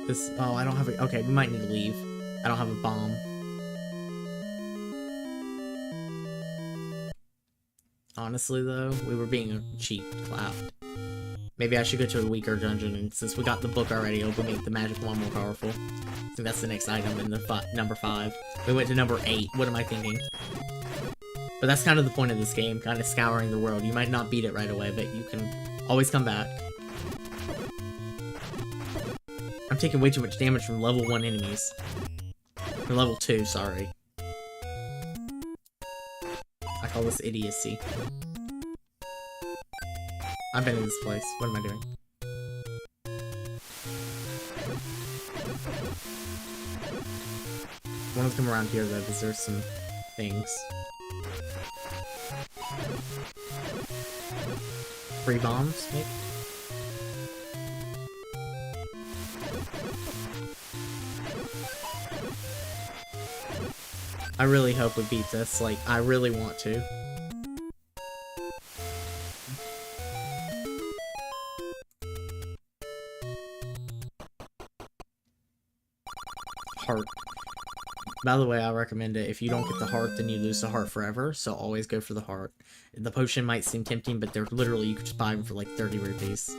This oh, I don't have a, okay, we might need to leave. I don't have a bomb. Honestly though, we were being cheap clap. Maybe I should go to a weaker dungeon, and since we got the book already, it'll make the magic wand more powerful. I think that's the next item in the number 5. We went to number 8. What am I thinking? But that's kind of the point of this game, kind of scouring the world. You might not beat it right away, but you can always come back. I'm taking way too much damage from level 1 enemies. Or level 2, sorry. I call this idiocy. I've been in this place. What am I doing? I want to come around here though, because there's some things. Free bombs, maybe? I really hope we beat this, like, I really want to. Heart. By the way, I recommend it. If you don't get the heart, then you lose the heart forever, so always go for the heart. The potion might seem tempting, but they're literally, you could just buy them for like 30 rupees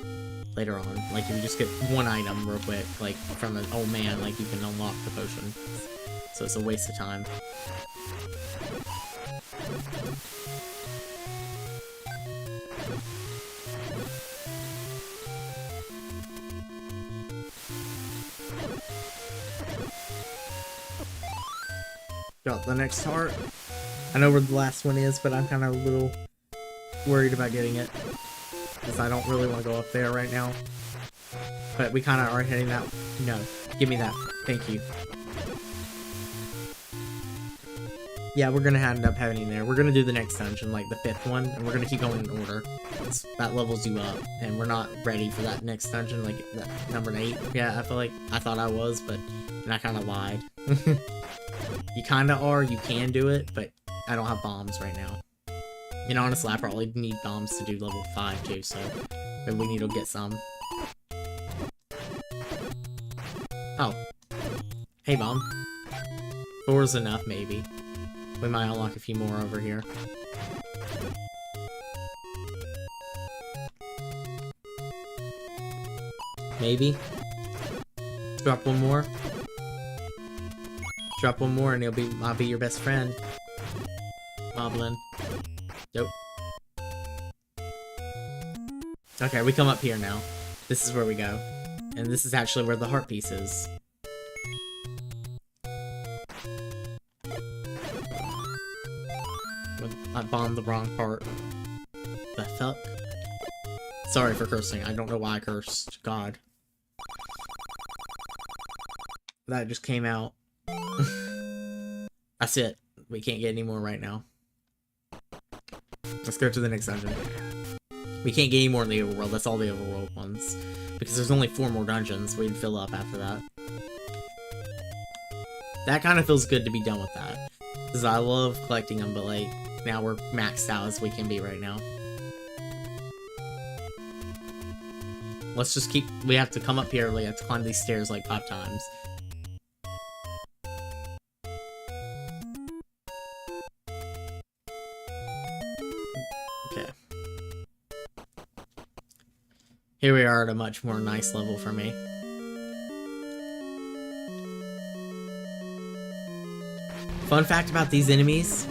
later on. Like, if you just get one item real quick, like, from an old man, like, you can unlock the potion. So it's a waste of time. Got the next heart. I know where the last one is, but I'm kind of a little worried about getting it. Because I don't really want to go up there right now. But we kind of are heading that... No. Give me that. Thank you. Yeah, we're going to end up heading there. We're going to do the next dungeon, like the 5th one, and we're going to keep going in order. That levels you up, and we're not ready for that next dungeon, like that number 8. Yeah, I feel like I thought I was, but and I kind of lied. You kind of are, you can do it, but I don't have bombs right now. And honestly, I probably need bombs to do level 5 too, so maybe we need to get some. Oh. Hey, bomb. 4 is enough, maybe. We might unlock a few more over here. Maybe. Drop one more. Drop one more and I'll be your best friend. Moblin. Nope. Okay, we come up here now. This is where we go. And this is actually where the heart piece is. I bombed the wrong part. The fuck? Sorry for cursing. I don't know why I cursed. God. That just came out. That's it. We can't get any more right now. Let's go to the next dungeon. We can't get any more in the overworld. That's all the overworld ones. Because there's only 4 more dungeons. We'd fill up after that. That kind of feels good to be done with that. Because I love collecting them, but like, now we're maxed out as we can be right now. Let's just keep... We have to come up here. We have to climb these stairs like 5 times. Okay. Here we are at a much more nice level for me. Fun fact about these enemies.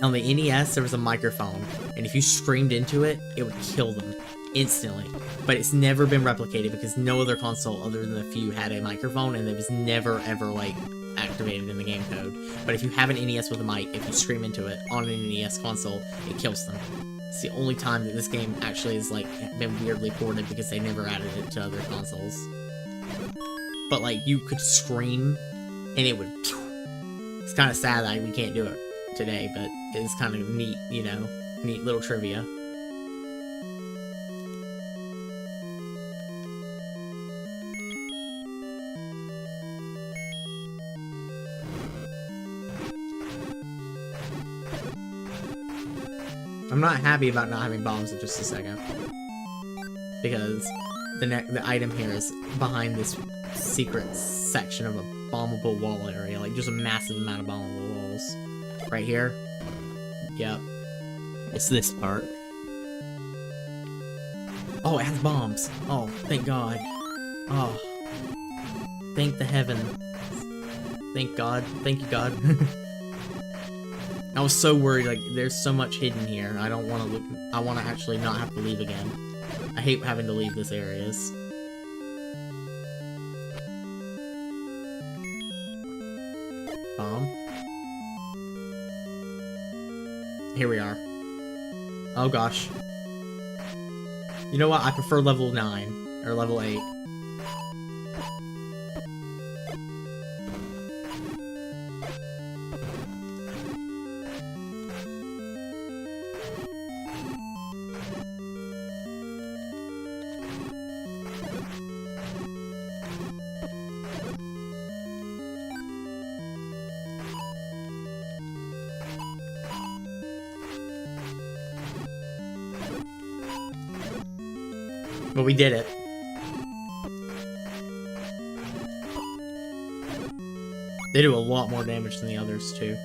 On the NES, there was a microphone, and if you screamed into it, it would kill them instantly. But it's never been replicated because no other console other than a few had a microphone, and it was never ever like activated in the game code. But if you have an NES with a mic, if you scream into it on an NES console, it kills them. It's the only time that this game actually has like been weirdly ported because they never added it to other consoles. But like you could scream, and it would. It's kind of sad that we can't do it today, but it's kind of neat, you know, neat little trivia. I'm not happy about not having bombs in just a second, because the item here is behind this secret section of a bombable wall area, like just a massive amount of bombable walls. Right here. Yep. It's this part. Oh, it has bombs. Oh, thank God. Oh. Thank the heaven. Thank God. Thank you, God. I was so worried, like, there's so much hidden here. I don't want to look. I want to actually not have to leave again. I hate having to leave this areas. Bomb. Here we are. Oh gosh. You know what? I prefer level 9 or level 8. But we did it. They do a lot more damage than the others, too.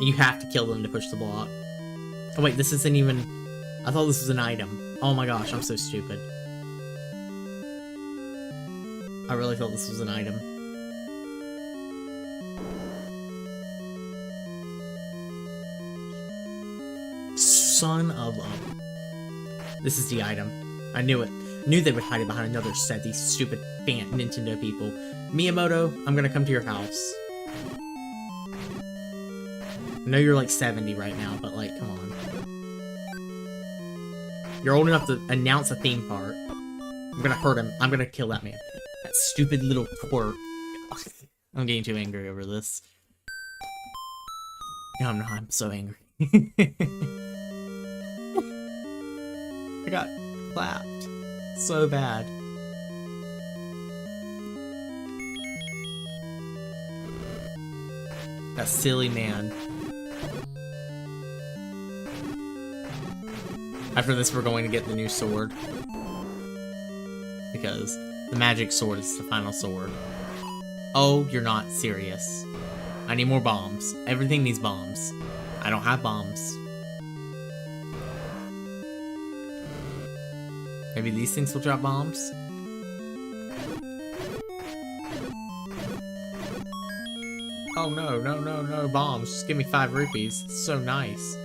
You have to kill them to push the block. Oh wait, this isn't even... I thought this was an item. Oh my gosh, I'm so stupid. I really thought this was an item. Son of a... This is the item. I knew it. Knew they would hide it behind another set, these stupid Nintendo people. Miyamoto, I'm gonna come to your house. I know you're like 70 right now, but like, come on. You're old enough to announce a theme park. I'm gonna hurt him. I'm gonna kill that man. That stupid little twerp. I'm getting too angry over this. No, I'm not. I'm so angry. I got clapped. So bad. That silly man. After this, we're going to get the new sword. Because the magic sword is the final sword. Oh, you're not serious. I need more bombs. Everything needs bombs. I don't have bombs. Maybe these things will drop bombs? Oh no, no, no, no bombs. Just give me 5 rupees. It's so nice.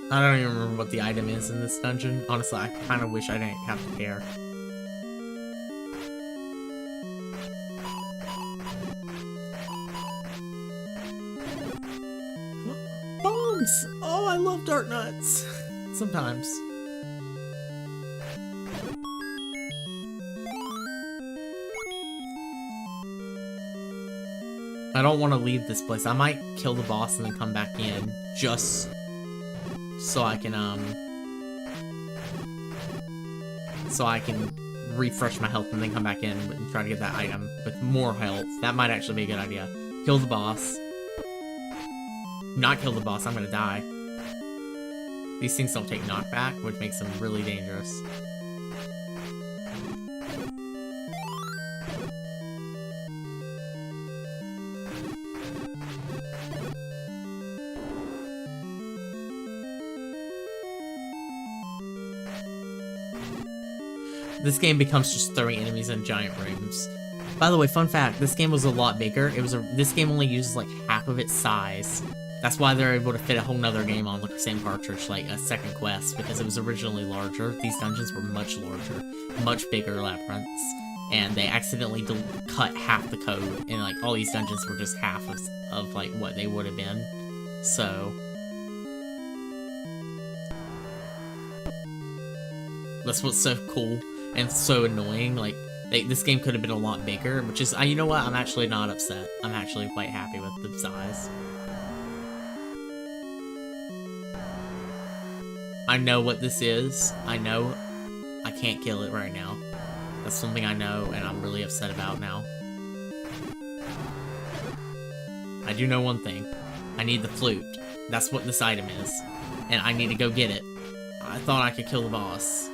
I don't even remember what the item is in this dungeon. Honestly, I kind of wish I didn't have to care. Bombs! Oh, I love dart nuts. Sometimes. I don't want to leave this place. I might kill the boss and then come back in just so I can refresh my health and then come back in and try to get that item with more health. That might actually be a good idea. Kill the boss. Not kill the boss, I'm gonna die. These things don't take knockback, which makes them really dangerous. This game becomes just throwing enemies in giant rooms. By the way, fun fact, this game was a lot bigger. This game only uses like half of its size. That's why they're able to fit a whole nother game on the same cartridge, like a second quest, because it was originally larger. These dungeons were much larger, much bigger labyrinths, and they accidentally cut half the code, and like all these dungeons were just half of like what they would have been. So that's what's so cool and so annoying. Like this game could have been a lot bigger, which is, you know what? I'm actually not upset. I'm actually quite happy with the size. I know what this is. I know I can't kill it right now. That's something I know, and I'm really upset about now. I do know one thing. I need the flute. That's what this item is. And I need to go get it. I thought I could kill the boss.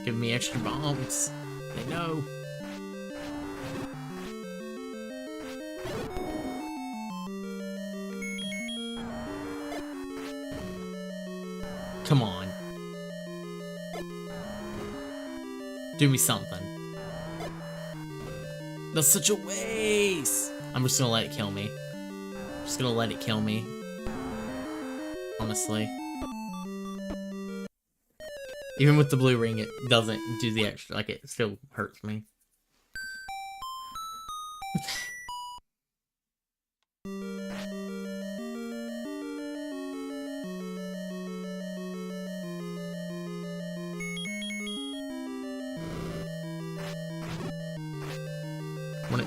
Give me extra bombs. They know. Come on. Do me something. That's such a waste! I'm just gonna let it kill me. I'm just gonna let it kill me. Honestly. Even with the blue ring, it doesn't do the extra, like, it still hurts me.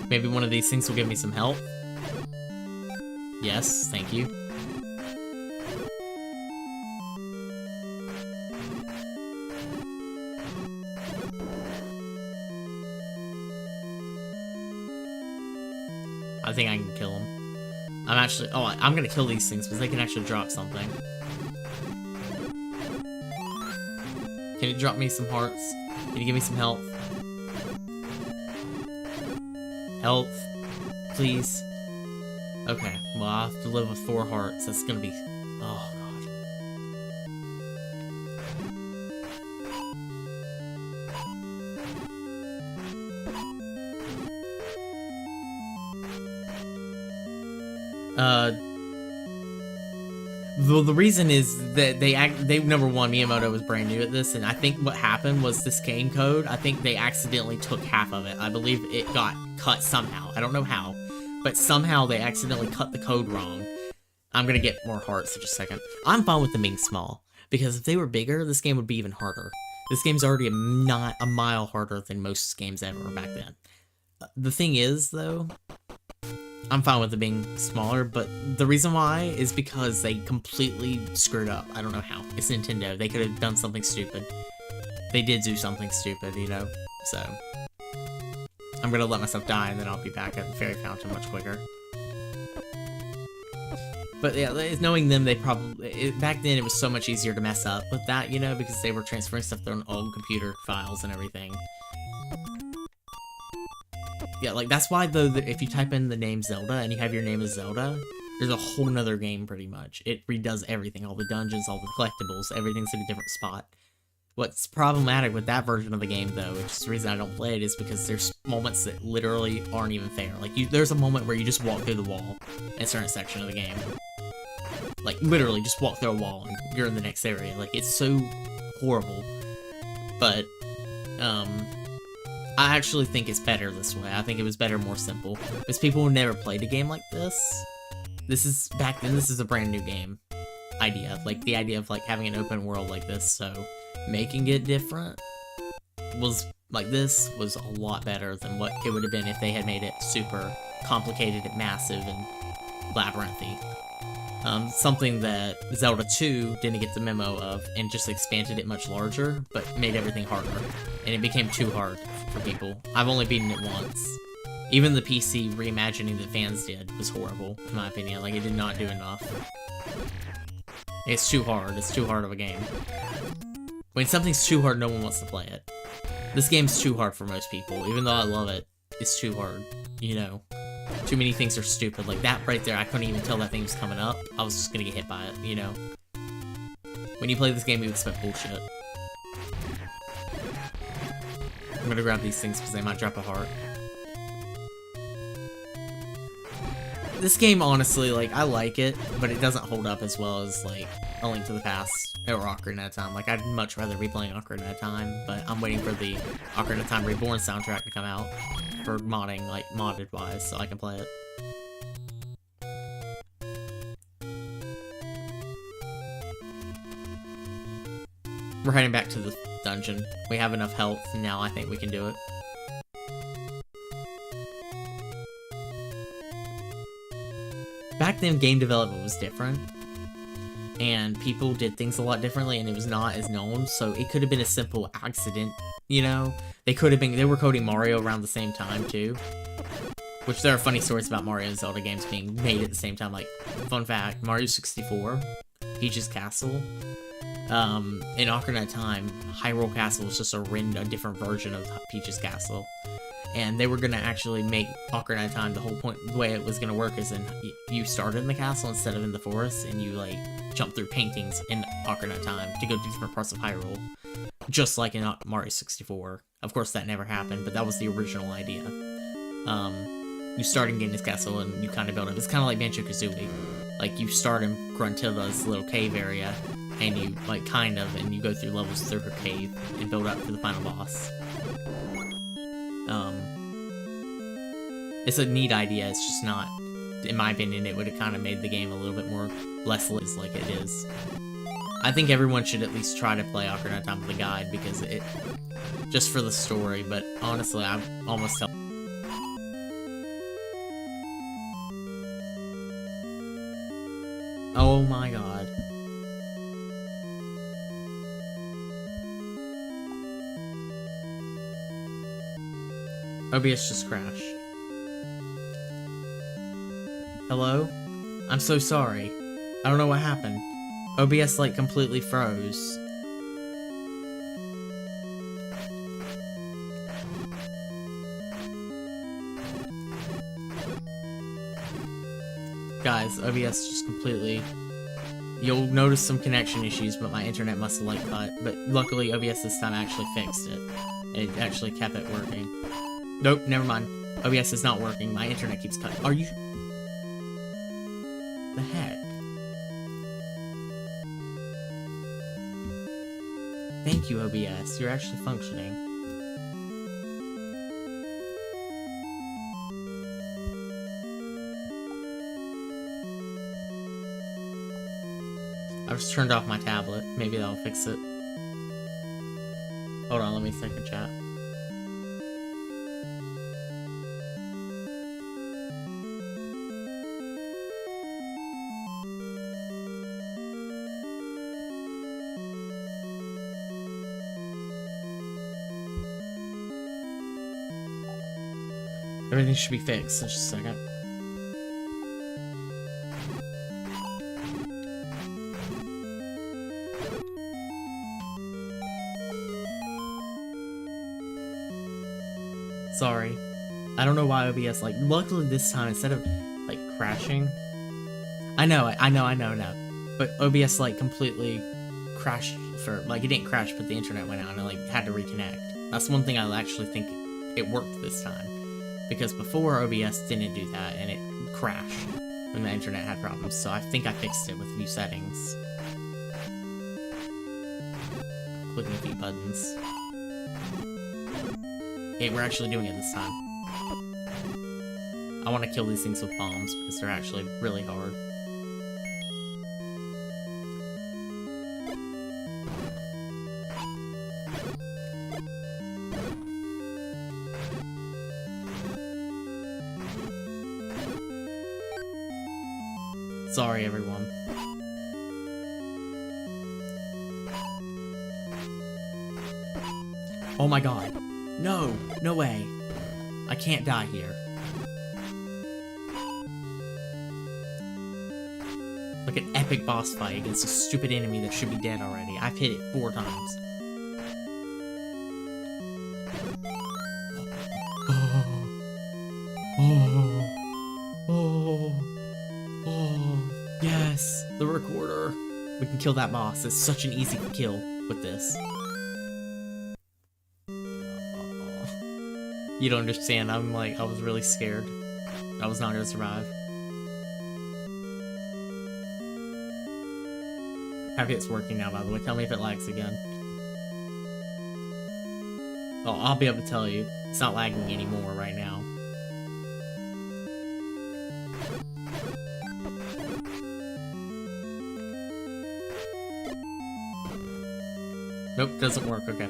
Maybe one of these things will give me some help. Yes, thank you. I think I can kill him. I'm gonna kill these things because they can actually drop something. Can you drop me some hearts? Can you give me some health? Health, please. Okay, well, I have to live with 4 hearts. That's gonna be... Oh, God. The reason is that they number one, Miyamoto was brand new at this, and I think what happened was this game code, I think they accidentally took half of it. I believe it got cut somehow. I don't know how, but somehow they accidentally cut the code wrong. I'm gonna get more hearts in just a second. I'm fine with them being small, because if they were bigger, this game would be even harder. This game's already not a mile harder than most games ever back then. The thing is, though, I'm fine with it being smaller, but the reason why is because they completely screwed up. I don't know how. It's Nintendo. They could have done something stupid. They did do something stupid, you know? So, I'm gonna let myself die, and then I'll be back at the Fairy Fountain much quicker. But yeah, knowing them, they probably... back then, it was so much easier to mess up with that, you know? Because they were transferring stuff to their old computer files and everything. Yeah, like, that's why, though, if you type in the name Zelda and you have your name as Zelda, there's a whole nother game, pretty much. It redoes everything, all the dungeons, all the collectibles, everything's in a different spot. What's problematic with that version of the game, though, which is the reason I don't play it, is because there's moments that literally aren't even fair. Like, there's a moment where you just walk through the wall in a certain section of the game. Like, literally, just walk through a wall and you're in the next area. Like, it's so horrible. But, I actually think it's better this way. I think it was better, more simple. Because people who never played a game like this, back then, this is a brand new game idea. Like, the idea of, like, having an open world like this, so making it different was, like, this was a lot better than what it would have been if they had made it super complicated and massive and labyrinthy. Something that Zelda 2 didn't get the memo of, and just expanded it much larger, but made everything harder. And it became too hard for people. I've only beaten it once. Even the PC reimagining that fans did was horrible, in my opinion. Like, it did not do enough. It's too hard. It's too hard of a game. When something's too hard, no one wants to play it. This game's too hard for most people. Even though I love it, it's too hard. You know? Too many things are stupid. Like, that right there, I couldn't even tell that thing was coming up. I was just gonna get hit by it, you know? When you play this game, you expect bullshit. I'm gonna grab these things because they might drop a heart. This game, honestly, like, I like it, but it doesn't hold up as well as, like, A Link to the Past or Ocarina of Time. Like, I'd much rather be playing Ocarina of Time, but I'm waiting for the Ocarina of Time Reborn soundtrack to come out for modding, like, modded-wise, so I can play it. We're heading back to the dungeon. We have enough health, and now I think we can do it. Back then, game development was different, and people did things a lot differently, and it was not as known, so it could have been a simple accident, you know? They were coding Mario around the same time, too. Which, there are funny stories about Mario and Zelda games being made at the same time. Like, fun fact, Mario 64, Peach's Castle, in Ocarina of Time, Hyrule Castle was just a different version of Peach's Castle. And they were gonna actually make Ocarina of Time, the whole point, the way it was gonna work is you started in the castle instead of in the forest, and you, like, jump through paintings in Ocarina of Time to go to different parts of Hyrule. Just like in Mario 64. Of course, that never happened, but that was the original idea. You start in Genghis Castle, and you kind of build up. It's kind of like Banjo-Kazooie. Like, you start in Gruntilda's little cave area, and you, like, and you go through levels through her cave, and build up to the final boss. It's a neat idea, it's just not, in my opinion, it would have kind of made the game a little bit more less like it is. I think everyone should at least try to play Ocarina of Time with a guide, because just for the story, but honestly, I've almost Oh my god. OBS just crashed. Hello? I'm so sorry. I don't know what happened. OBS like completely froze. Guys, OBS just completely... You'll notice some connection issues, but my internet must have like cut. But luckily OBS this time actually fixed it. It actually kept it working. Nope, never mind. OBS is not working. My internet keeps cutting. Are you... The heck? Thank you, OBS. You're actually functioning. I just turned off my tablet. Maybe that'll fix it. Hold on, let me think of chat. Everything should be fixed in just a second. Sorry. I don't know why OBS, like, luckily this time, instead of, like, crashing... I know. But OBS, like, completely crashed for... Like, it didn't crash, but the internet went out and, like, had to reconnect. That's one thing I actually think it worked this time. Because before, OBS didn't do that, and it crashed when the internet had problems. So I think I fixed it with a few settings. Clicking a few buttons. Hey, we're actually doing it this time. I want to kill these things with bombs because they're actually really hard. Sorry, everyone. Oh my god. No! No way. I can't die here. Like an epic boss fight against a stupid enemy that should be dead already. I've hit it 4 times. Yes! The recorder! We can kill that boss. It's such an easy kill with this. You don't understand. I was really scared. I was not gonna survive. Happy it's working now, by the way. Tell me if it lags again. Oh, I'll be able to tell you. It's not lagging anymore right now. Nope, doesn't work. Okay.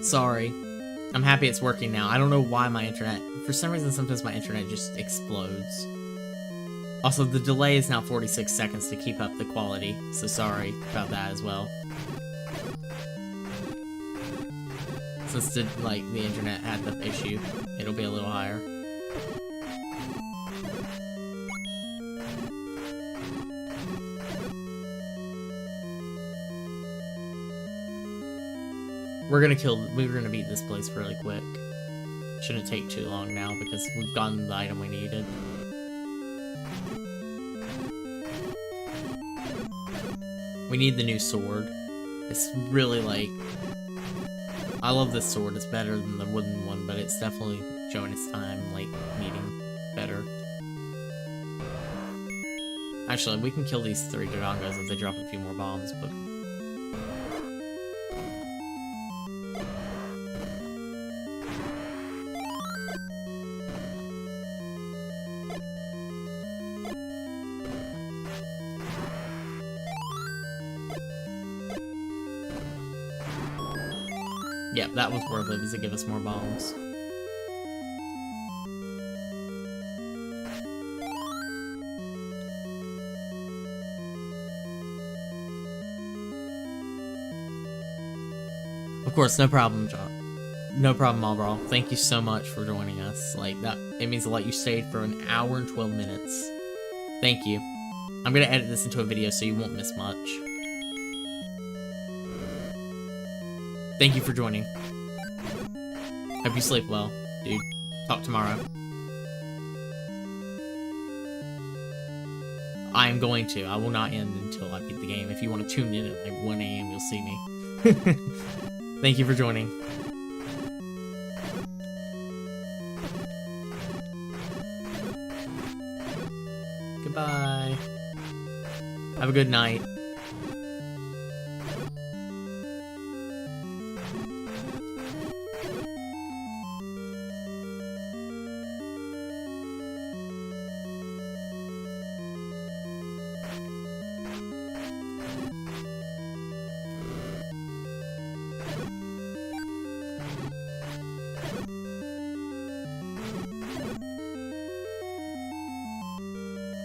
Sorry. I'm happy it's working now. I don't know why my internet... For some reason, sometimes my internet just explodes. Also, the delay is now 46 seconds to keep up the quality, so sorry about that as well. Since the internet had the issue, it'll be a little higher. We're gonna beat this place really quick. Shouldn't take too long now because we've gotten the item we needed. We need the new sword. It's really I love this sword. It's better than the wooden one, but it's definitely showing its time, needing better. Actually, we can kill these 3 Dodongos if they drop a few more bombs, but... Yeah, that was worth it, because it gave us more bombs. Of course, no problem, John. No problem, Malbro. Thank you so much for joining us. Like, that, it means a lot you stayed for an hour and 12 minutes. Thank you. I'm gonna edit this into a video so you won't miss much. Thank you for joining. Hope you sleep well, dude. Talk tomorrow. I am going to. I will not end until I beat the game. If you want to tune in at like 1 AM, you'll see me. Thank you for joining. Goodbye. Have a good night.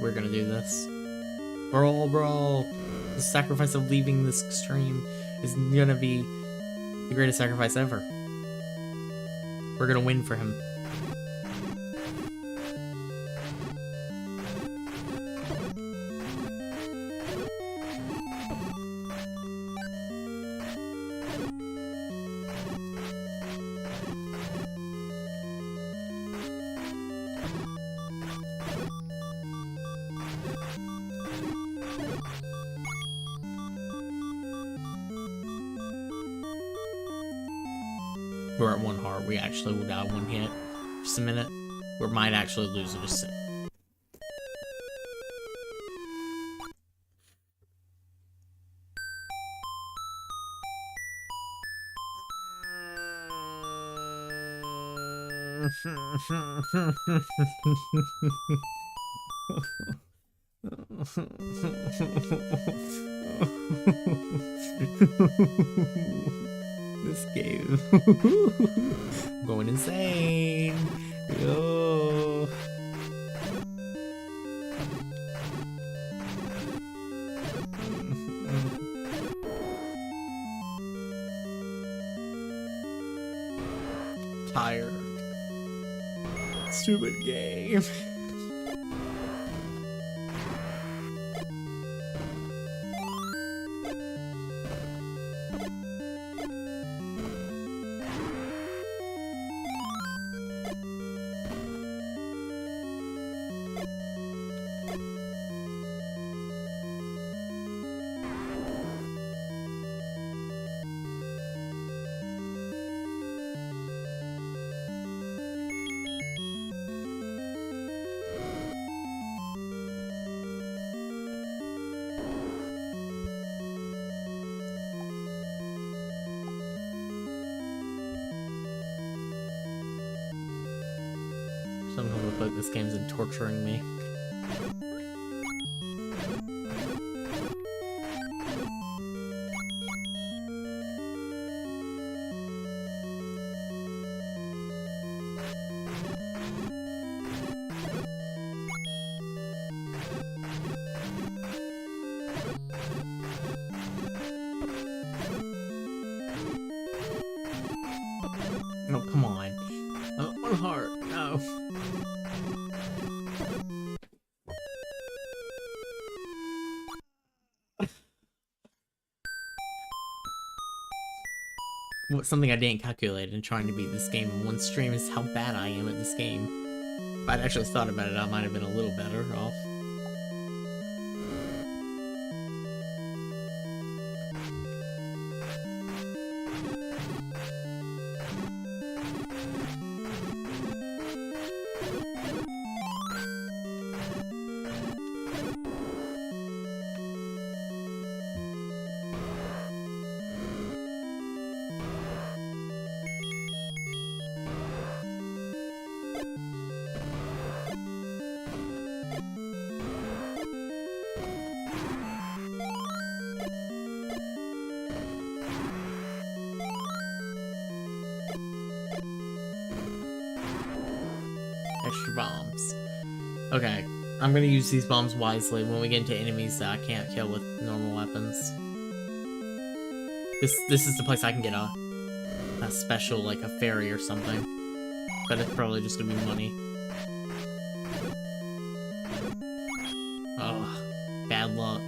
We're gonna do this. Bro. The sacrifice of leaving this stream is gonna be the greatest sacrifice ever. We're gonna win for him. We're at 1 heart. We actually will die 1 hit. Just a minute. We might actually lose it. Just this game. Going insane. Yo. Tired. Stupid game. Sometimes look like this game's been torturing me. No, come on. One heart. No. Something I didn't calculate in trying to beat this game in one stream is how bad I am at this game. If I'd actually thought about it, I might have been a little better off. extra bombs. Okay, I'm gonna use these bombs wisely when we get into enemies that I can't kill with normal weapons. This is the place I can get a special, like a fairy or something. But it's probably just gonna be money. Oh, bad luck.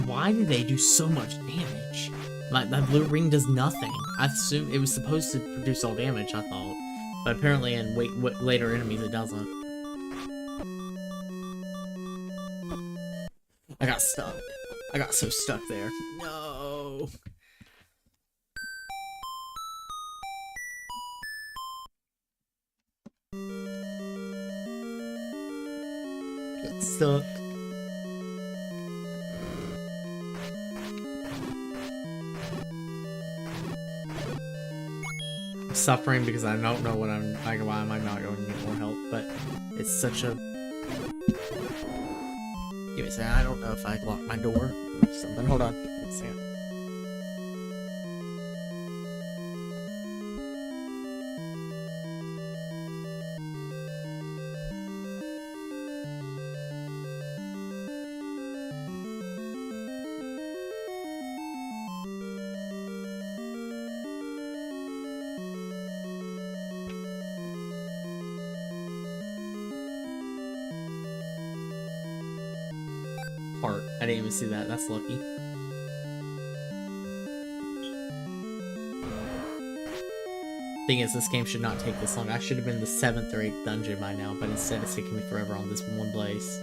Why do they do so much damage? That blue ring does nothing. I assume it was supposed to produce all damage, I thought. But apparently in later enemies it doesn't. I got stuck. I got so stuck there. No. Got stuck. Suffering because I don't know what why am I not going to get more help, but it's such a... Give me a second, I don't know if I locked my door or something. Hold on. Give me a second. Heart. I didn't even see that. That's lucky. Thing is, this game should not take this long. I should have been in the 7th or 8th dungeon by now, but instead it's taking me forever on this one place.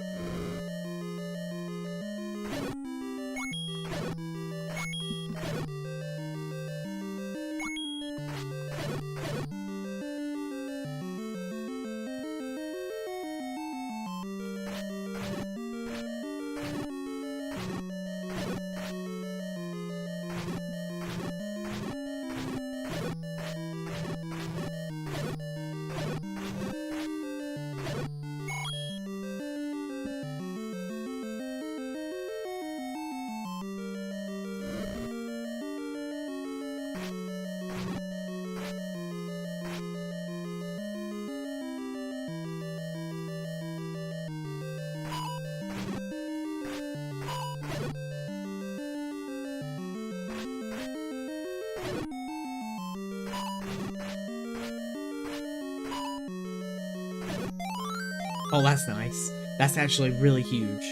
Oh, that's nice. That's actually really huge.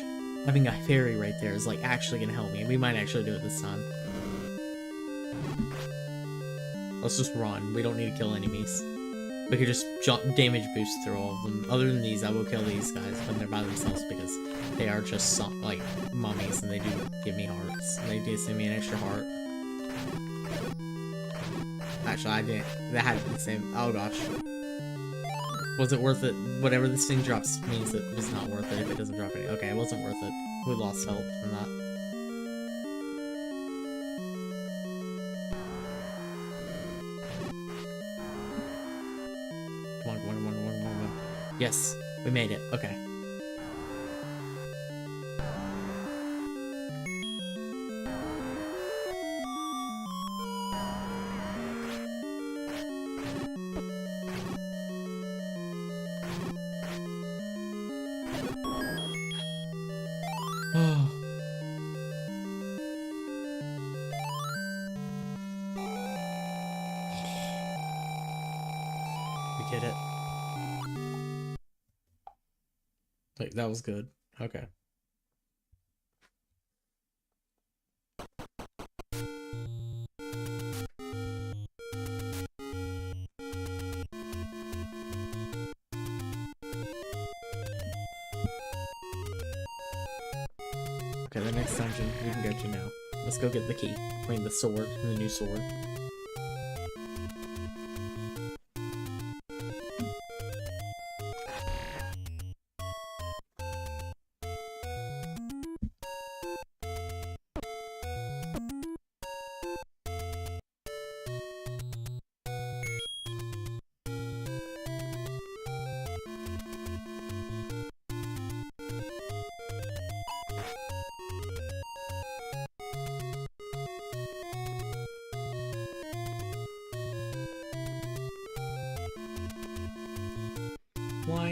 Having a fairy right there is like actually gonna help me. We might actually do it this time. Let's just run. We don't need to kill enemies. We could just damage boost through all of them. Other than these, I will kill these guys when they're by themselves because they are just like mummies and they do give me hearts. And they do send me an extra heart. Actually, I didn't. That had the same. Oh gosh. Was it worth it? Whatever this thing drops means it was not worth it if it doesn't drop any. Okay, it wasn't worth it. We lost health from that. Come on. Yes, we made it. Okay. Get it. Like, that was good. Okay. Okay, the next dungeon we can go to now. Let's go get the key. I mean, the sword, the new sword.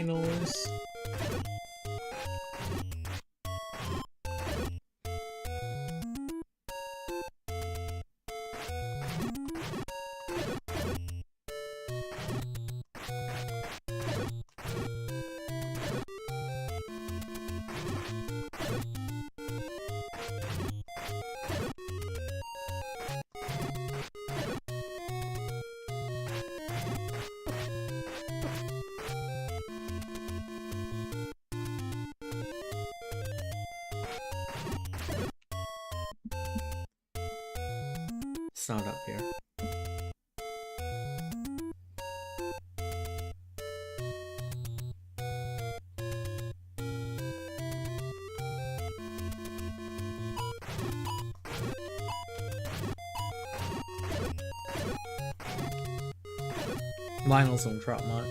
finals. It's not up here. Vinyls don't drop much.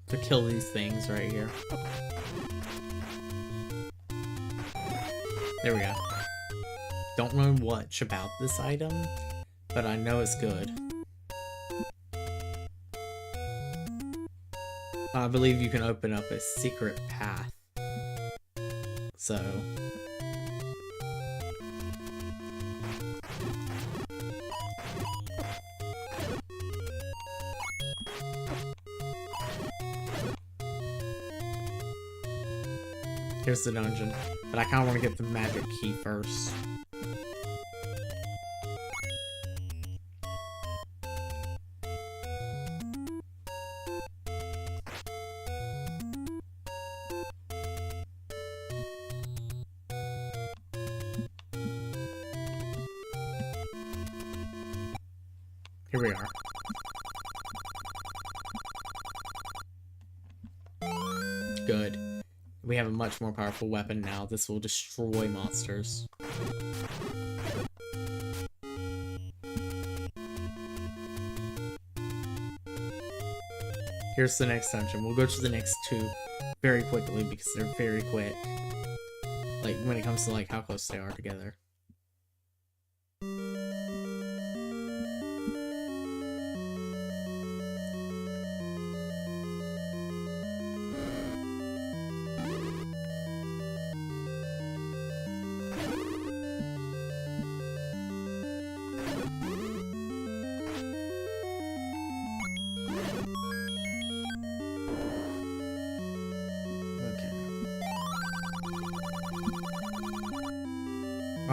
To kill these things right here. There we go. Don't know much about this item, but I know it's good. I believe you can open up a secret path. So... here's the dungeon, but I kind of want to get the magic key first. Here we are. Good. We have a much more powerful weapon now. This will destroy monsters. Here's the next dungeon. We'll go to the next two very quickly because they're very quick. Like, when it comes to, like, how close they are together.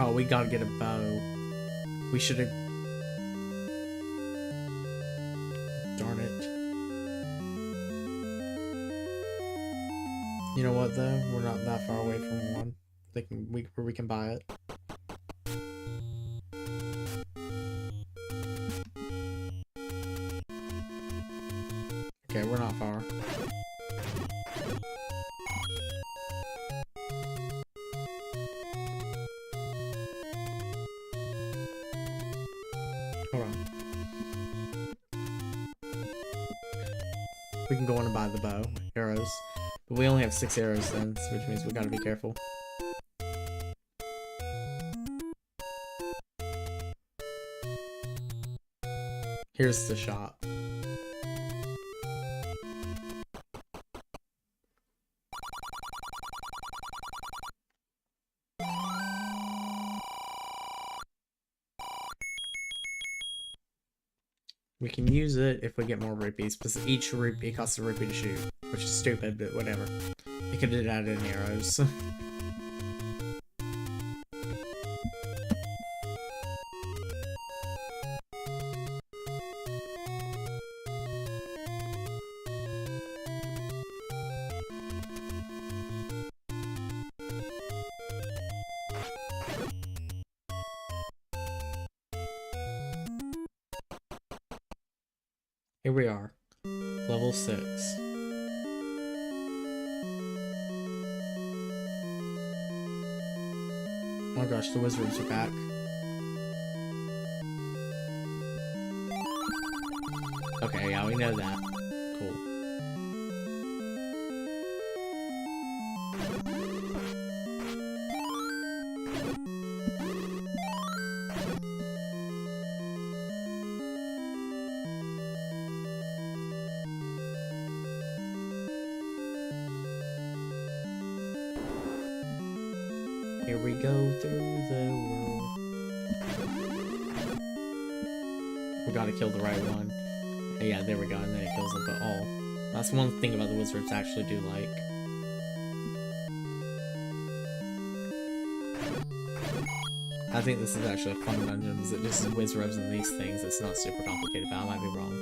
Oh, we gotta get a bow. We should have... Darn it. You know what, though? We're not that far away from one. Where we can buy it. Okay, we're not far. Hold on. We can go on and buy the bow, arrows. But we only have 6 arrows then, which means we gotta be careful. Here's the shop. We can use it if we get more rupees, because each rupee costs a rupee to shoot, which is stupid, but whatever. They could have added in arrows. Here we are. Level 6. Oh my gosh, the wizards are back. Okay, yeah, we know that. Cool. Here we go through the world. We gotta kill the right one. Yeah, there we go, and then it kills them, but all. That's one thing about the wizards I actually do like. I think this is actually a fun dungeon, because it just is wizards and these things. It's not super complicated, but I might be wrong.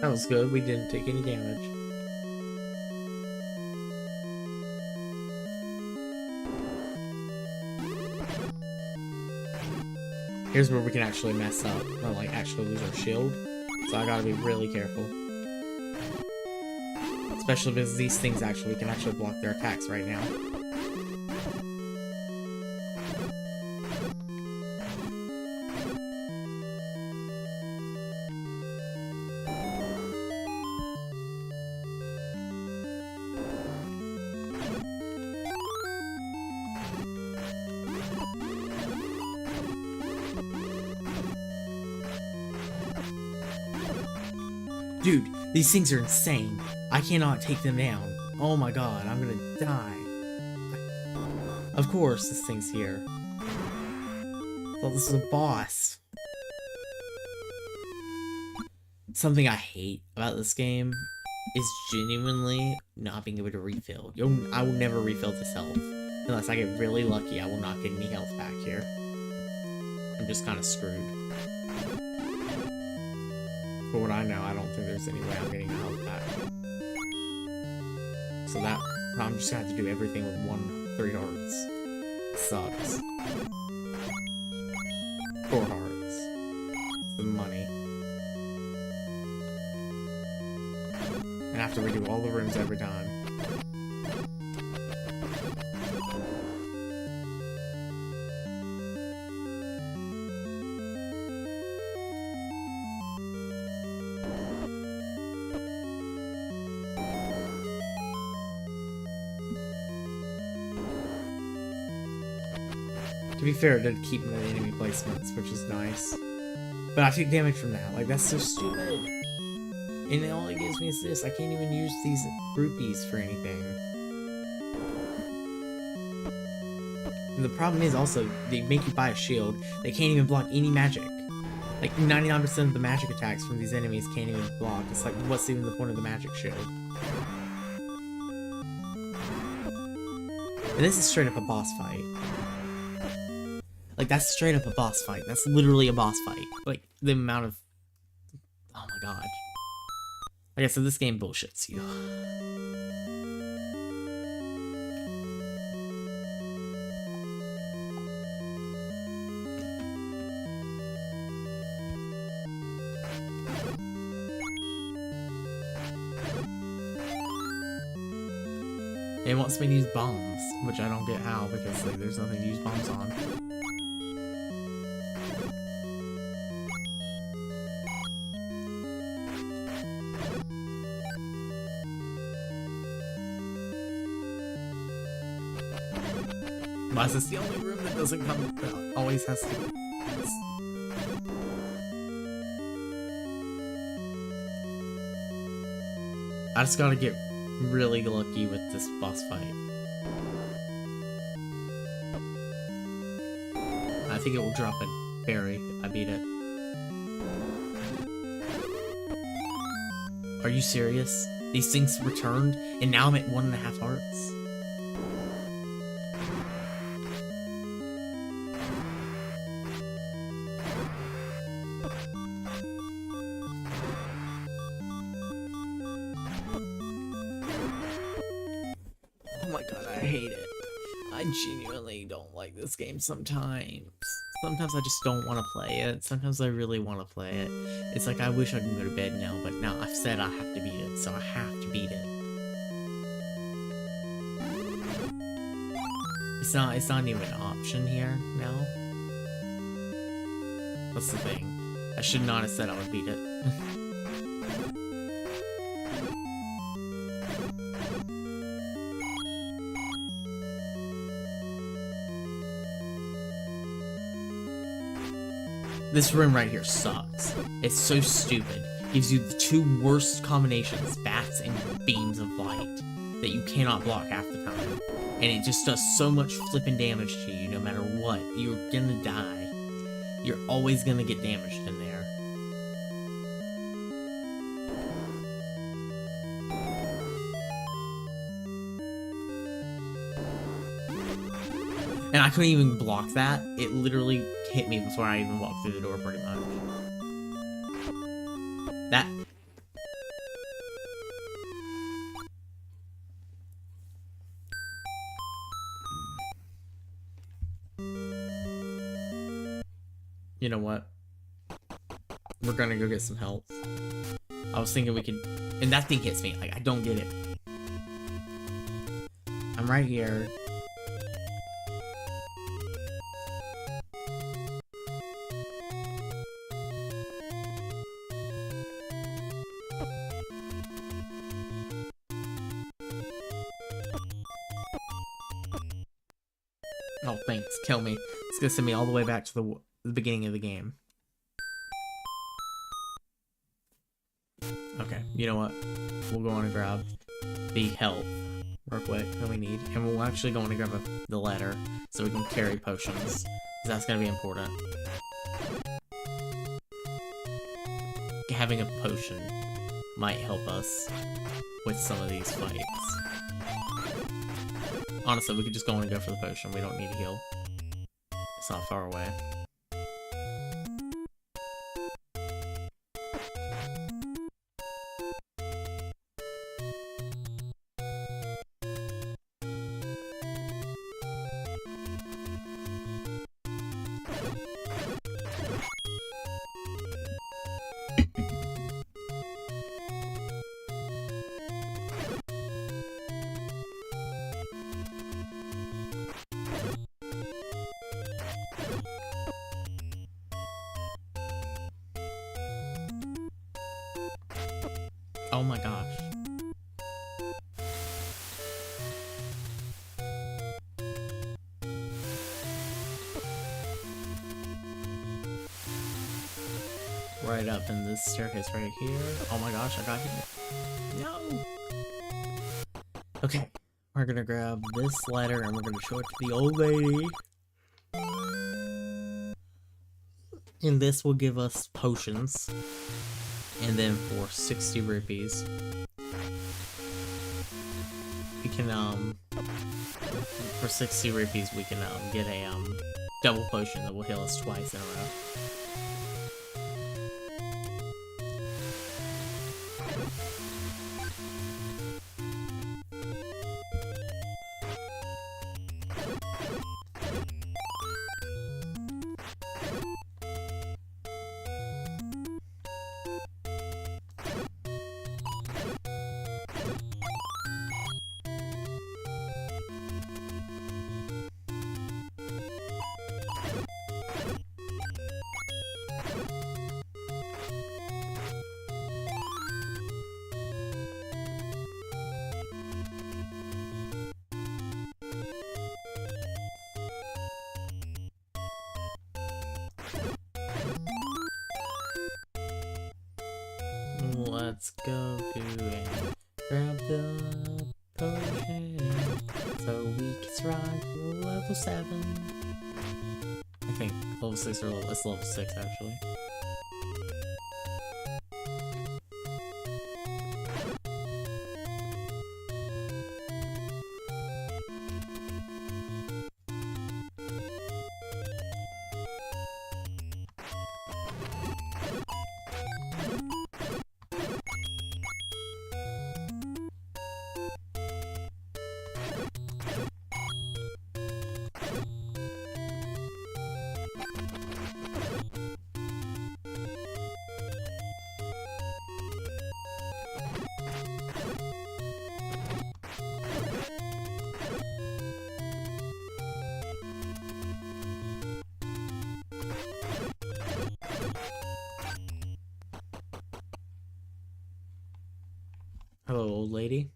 That was good, we didn't take any damage. Here's where we can actually mess up, or like actually lose our shield. So I gotta be really careful. Especially because these things we can actually block their attacks right now. Dude, these things are insane. I cannot take them down. Oh my god, I'm gonna die. Of course, this thing's here. I thought this was a boss. Something I hate about this game is genuinely not being able to refill. I will never refill this health. Unless I get really lucky, I will not get any health back here. I'm just kind of screwed. For what I know, I don't think there's any way I'm getting health back. So I'm just gonna have to do everything with 3 hearts. It sucks. 4 hearts. The money. And I have to redo all the rooms every time. To be fair, it did keep the enemy placements, which is nice. But I take damage from that. Like, that's so stupid. And all it gives me is this. I can't even use these rupees for anything. And the problem is also, they make you buy a shield. They can't even block any magic. Like, 99% of the magic attacks from these enemies can't even block. It's like, what's even the point of the magic shield? And this is straight up a boss fight. Like, that's straight up a boss fight. That's literally a boss fight. Like, the amount of... Oh my god. Like I said, this game bullshits you. It wants me to use bombs, which I don't get how, because like, there's nothing to use bombs on. Why is this the only room that doesn't come, that always has to... I just gotta get really lucky with this boss fight. I think it will drop a berry if I beat it. Are you serious? These things returned, and now I'm at 1.5 hearts? genuinely don't like this game sometimes. Sometimes I just don't want to play it. Sometimes I really want to play it. It's like I wish I could go to bed now, but now I've said I have to beat it, so I have to beat it. It's not even an option here now. That's the thing. I should not have said I would beat it. This room right here sucks. It's so stupid. Gives you the two worst combinations, bats and beams of light, that you cannot block half the time. And it just does so much flipping damage to you no matter what. You're gonna die. You're always gonna get damaged in there. And I couldn't even block that. It literally hit me before I even walked through the door, pretty much. That... You know what? We're gonna go get some health. I was thinking we could... And that thing hits me. Like, I don't get it. I'm right here. Oh, thanks. Kill me. It's gonna send me all the way back to the beginning of the game. Okay, you know what? We'll go on and grab the health real quick that we need. And we'll actually go on and grab the ladder so we can carry potions. Because that's gonna be important. Having a potion might help us with some of these fights. Honestly, we could just go and go for the potion. We don't need to heal. It's not far away. Oh my gosh. Right up in this staircase right here. Oh my gosh, I got hit. No! Okay, we're gonna grab this ladder and we're gonna show it to the old lady. And this will give us potions. And then for 60 rupees, we can, for 60 rupees, we can, get a, double potion that will heal us twice in a row. Let's go to and grab the potion so we can strive for level 7. I think level 6 or it's level 6 actually. Hello, old lady.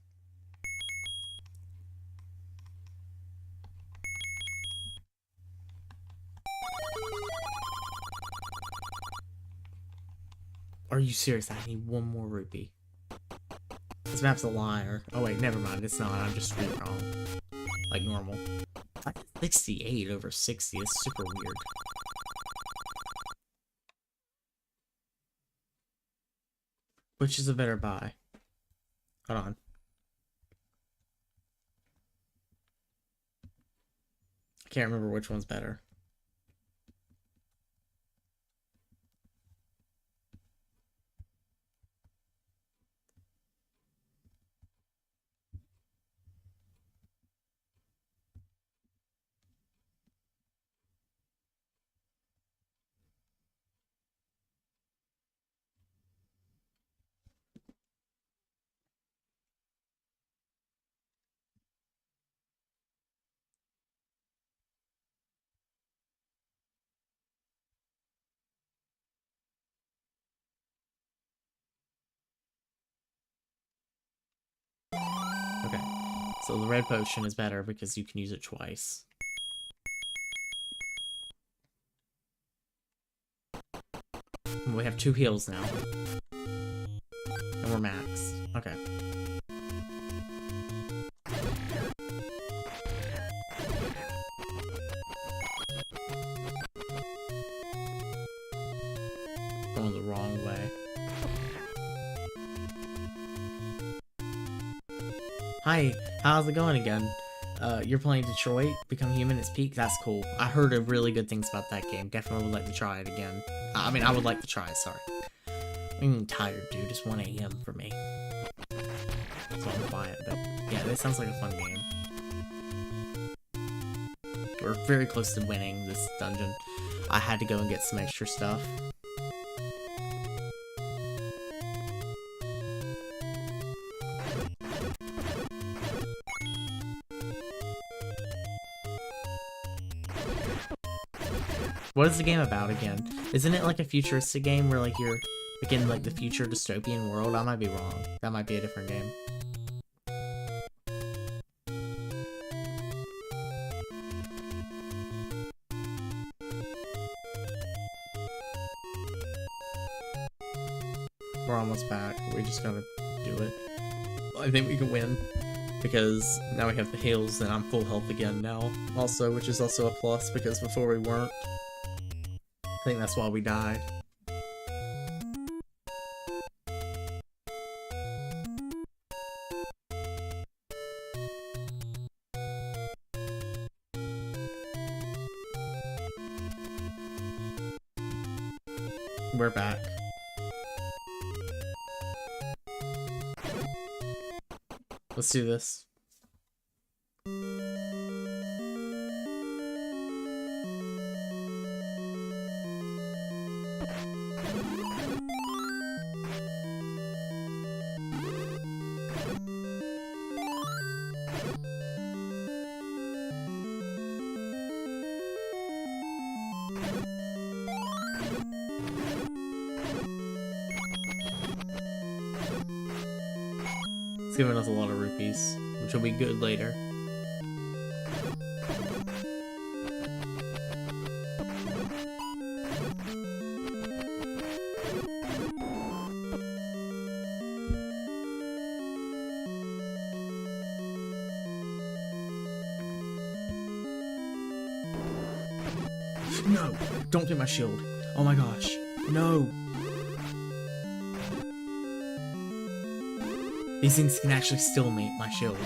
Are you serious? I need one more rupee. This map's a liar. Oh wait, never mind. It's not. I'm just reading wrong. Like normal. 68 over 60 is super weird. Which is a better buy? Hold on. I can't remember which one's better. Okay. So the red potion is better because you can use it twice. We have 2 heals now. And we're maxed. Okay. Going the wrong way. Hi, how's it going again? You're playing Detroit, Become Human, it's Peak? That's cool. I heard really good things about that game. Definitely would like to try it again. I mean, I would like to try it, sorry. I'm tired, dude. It's 1 AM for me. So I'm quiet, but yeah, this sounds like a fun game. We're very close to winning this dungeon. I had to go and get some extra stuff. What is the game about again? Isn't it like a futuristic game where like you're like in like the future dystopian world? I might be wrong. That might be a different game. We're almost back. We just gotta do it. I think we can win because now we have the heals and I'm full health again now. Also, which is also a plus because before we weren't. I think that's why we died. We're back. Let's do this. Giving us a lot of rupees, which will be good later. No! Don't do my shield. Oh my gosh. No! These things can actually still make my shield.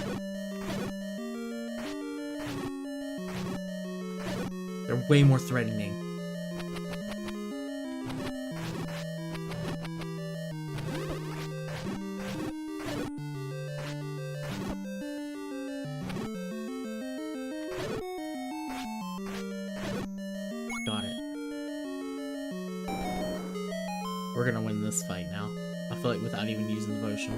They're way more threatening. Got it. We're gonna win this fight now. I feel like without even using the potion.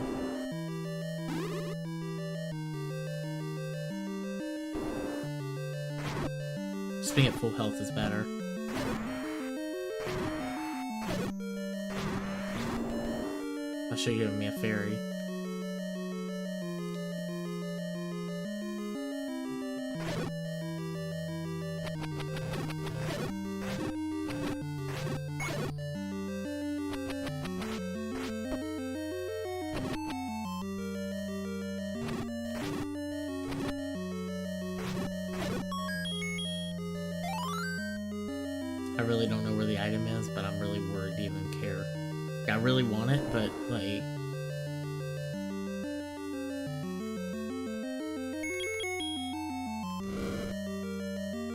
Just being at full health is better. I should have given me a fairy. really don't know where the item is, but I'm really worried to even care. I really want it, but, like...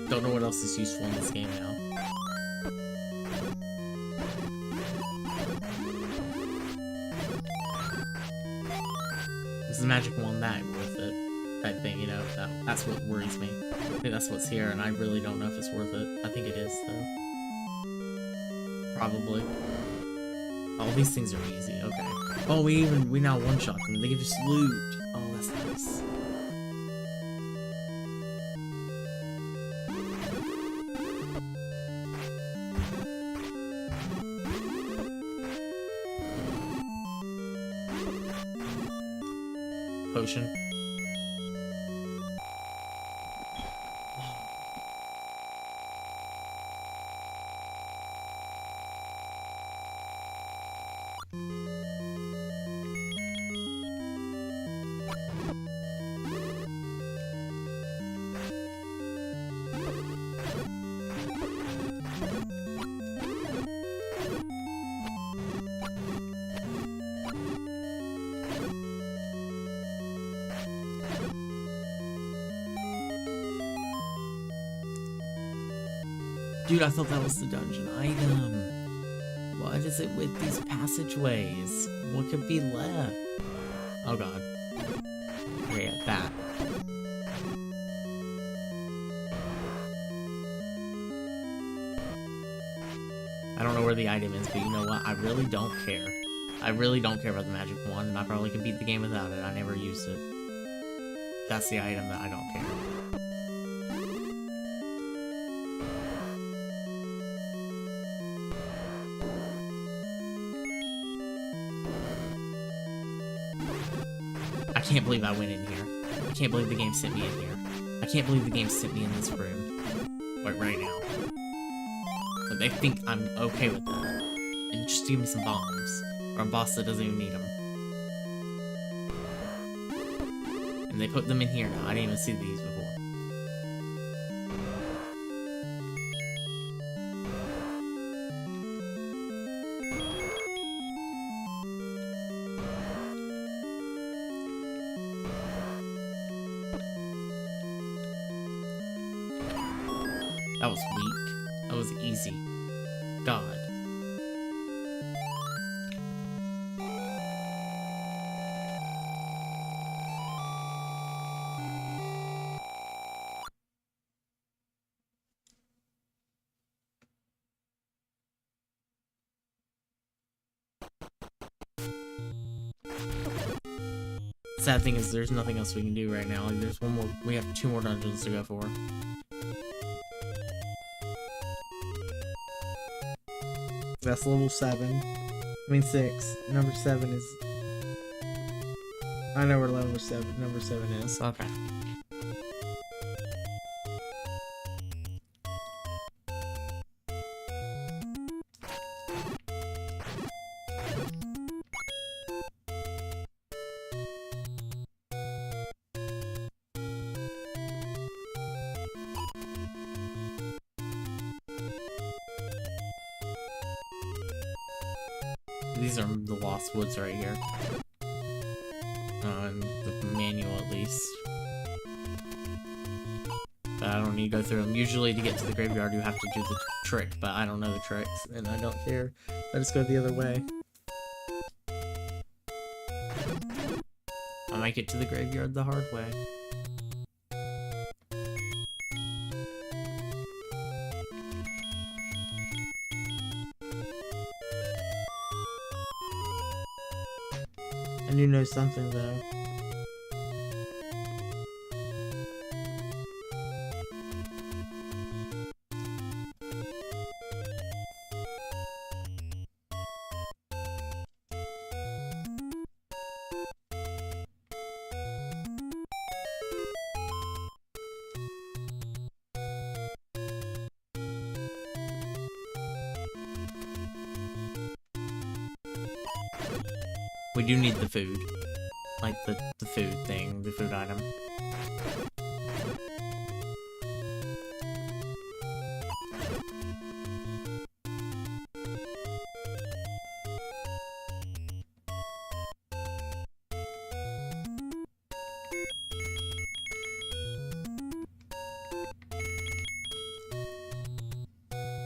Don't know what else is useful in this game now. Is the magic wand that worth it? Type thing, you know, that's what worries me. I think that's what's here, and I really don't know if it's worth it. I think it is, though. Probably. All these things are easy, okay. Oh, we now one-shot them. They give us loot. Oh, that's nice. Potion. Dude, I thought that was the dungeon item. What is it with these passageways? What could be left? Oh god. Okay, that. I don't know where the item is, but you know what? I really don't care. I really don't care about the magic wand, and I probably can beat the game without it. I never used it. That's the item that I don't care. I can't believe I went in here. I can't believe the game sent me in here. I can't believe the game sent me in this room. Like, right now. But they think I'm okay with that. And just give me some bombs. Or a boss that doesn't even need them. And they put them in here now. I didn't even see these before. That was weak. That was easy. God. Sad thing is there's nothing else we can do right now. Like, there's one more, we have 2 more dungeons to go for. That's level 7. I mean 6. Number 7 is... I know where number 7 is. Okay. These are the Lost Woods right here. In the manual, at least. But I don't need to go through them. Usually, to get to the graveyard, you have to do the trick, but I don't know the tricks, and I don't care. I just go the other way. I might get to the graveyard the hard way. I do know something, though. We do need the food. Like the food thing, the food item.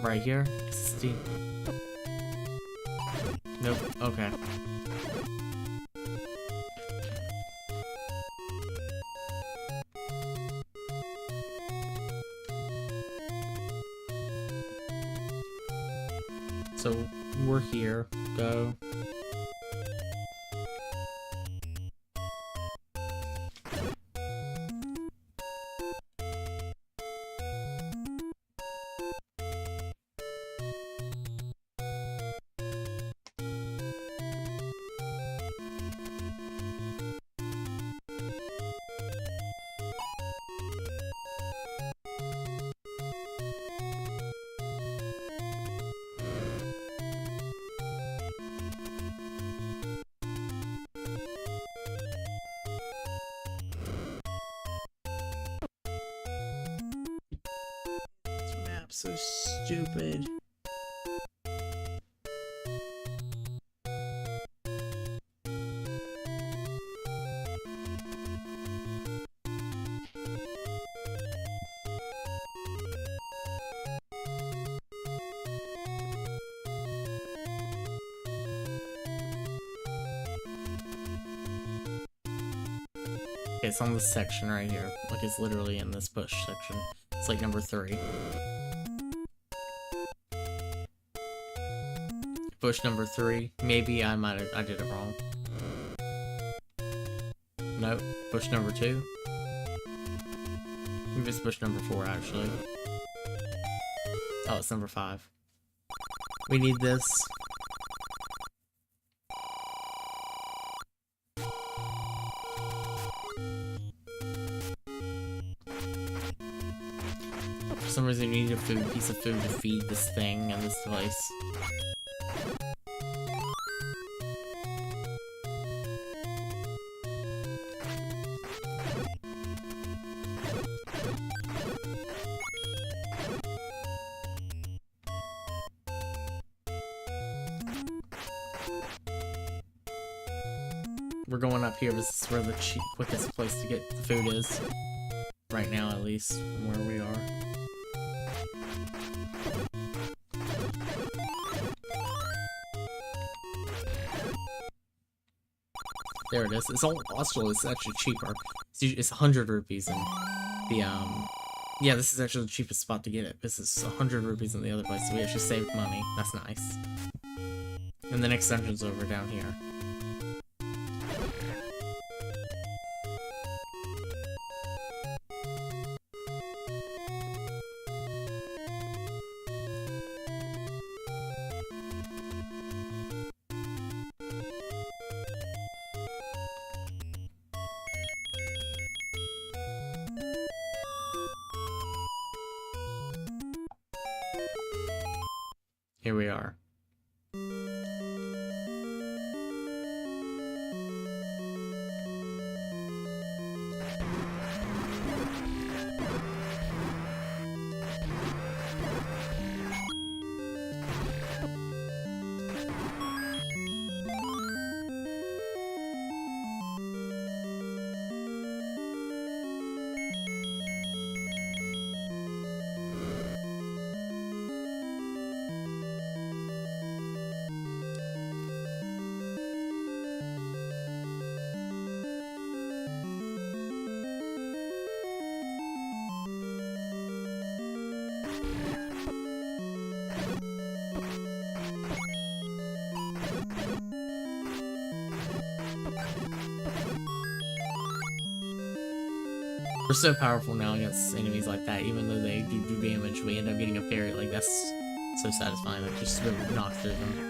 Right here? Steam. Nope. Okay. So we're here. Go. So stupid. Okay, it's on this section right here. Like, it's literally in this bush section. It's like number 3. Bush number 3. Maybe I did it wrong. Nope. Bush number 2. Maybe it's bush number 4, actually. Oh, it's number 5. We need this. For some reason, we need a piece of food to feed this thing in this device. We're going up here. This is where the quickest place to get the food is. Right now, at least, from where we are. There it is. It's all hostile. It's actually cheaper. It's 100 rupees in the, yeah, this is actually the cheapest spot to get it. This is 100 rupees in the other place, so we actually saved money. That's nice. And the next dungeon's over down here. Here we are. We're so powerful now against enemies like that, even though they do damage, we end up getting a fairy. Like, that's so satisfying, like, just to be able to knock through them.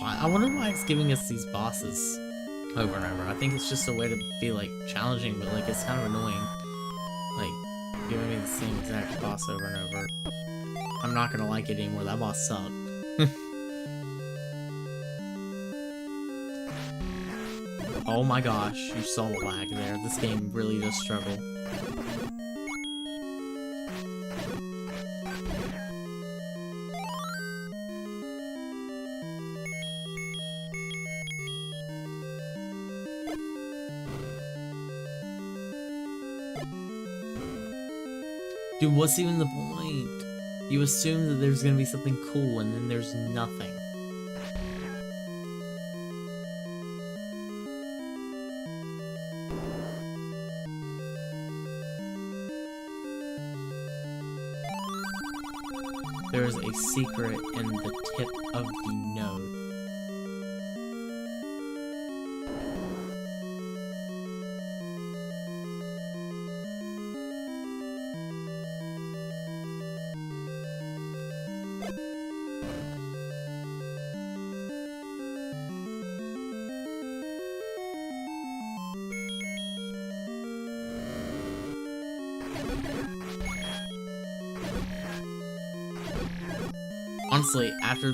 I wonder why it's giving us these bosses. over and over. I think it's just a way to be, like, challenging, but, like, it's kind of annoying. Like, giving me the same exact boss over and over. I'm not gonna like it anymore. That boss sucked. Oh my gosh, you saw the lag there. This game really does struggle. Dude, what's even the point? You assume that there's gonna be something cool, and then there's nothing. There's a secret in the tip of the node. Honestly, after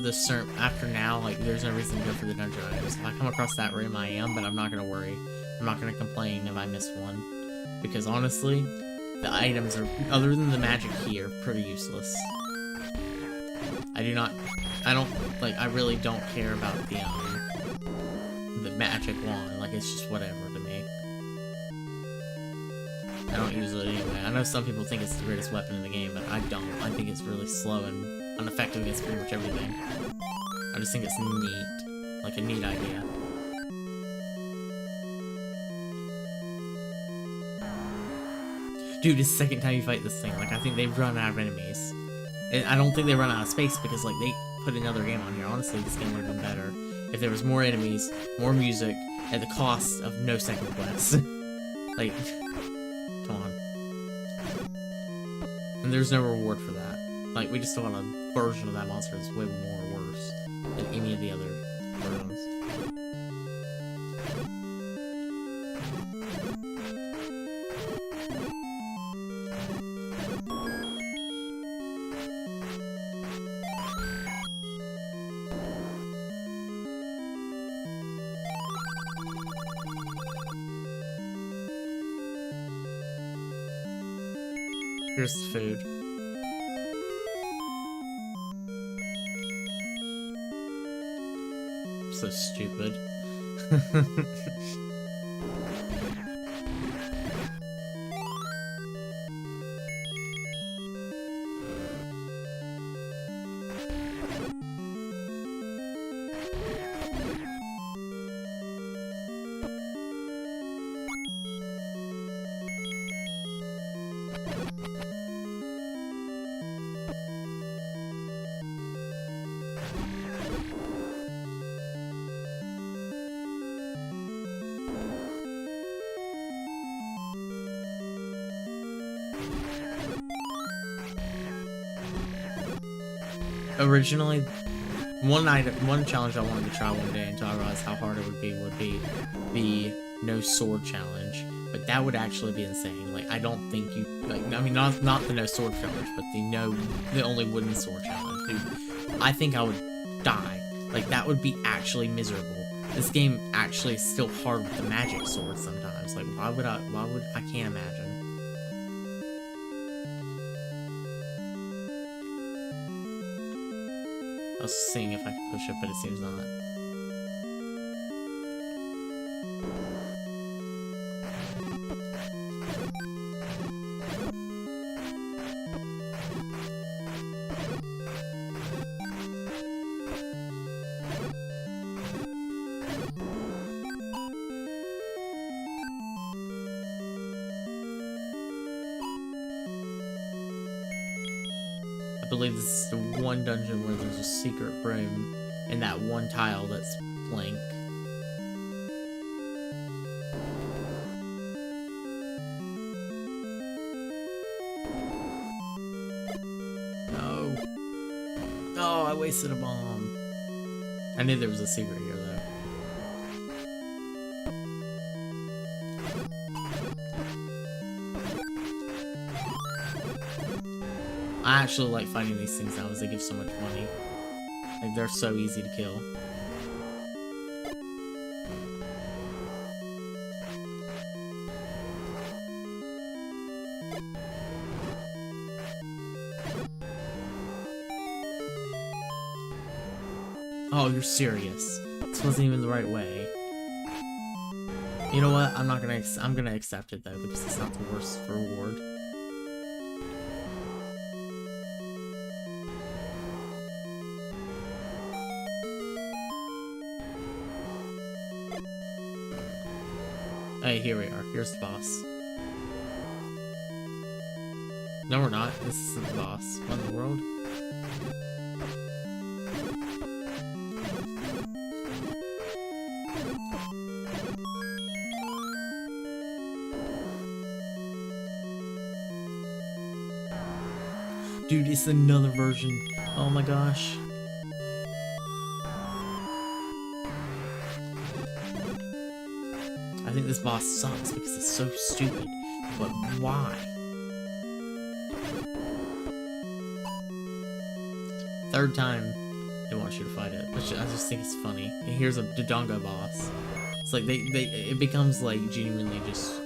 now, like, there's no reason to go for the dungeon items. If I come across that room, I am, but I'm not gonna worry. I'm not gonna complain if I miss one. Because honestly, the items are, other than the magic key, are pretty useless. I really don't care about the magic wand. Like, it's just whatever to me. I don't use it anyway. I know some people think it's the greatest weapon in the game, but I don't. I think it's really slow and ineffective against pretty much everything. I just think it's neat. Like a neat idea. Dude, it's the second time you fight this thing. Like, I think they've run out of enemies. And I don't think they run out of space because, like, they put another game on here. Honestly, this game would have been better if there was more enemies, more music, at the cost of no second quests. Like, come on. And there's no reward for that. Like, we just don't want a version of that monster that's way more worse than any of the other versions. Here's the food. So stupid. Originally, one challenge I wanted to try one day until I realized how hard it would be the no sword challenge. But that would actually be insane. Like, I don't think you, like, I mean, not the no sword challenge, but the only wooden sword challenge. Dude, I think I would die. Like, that would be actually miserable. This game actually is still hard with the magic sword sometimes. Like, why would I can't imagine. I was seeing if I could push it, but it seems not. I believe this is the one dungeon where there's a secret room in that one tile that's blank. No. Oh, I wasted a bomb. I knew there was a secret here, though. I actually like fighting these things now, as they give so much money. Like, they're so easy to kill. Oh, you're serious. This wasn't even the right way. You know what? I'm gonna accept it though, because it's not the worst reward. Hey, here we are. Here's the boss. No, we're not. This isn't the boss. What in the world? Dude, it's another version. Oh my gosh. I think this boss sucks because it's so stupid. But why? Third time they want you to fight it. Which I just think it's funny. And here's a Dodongo boss. It's like it becomes like genuinely just...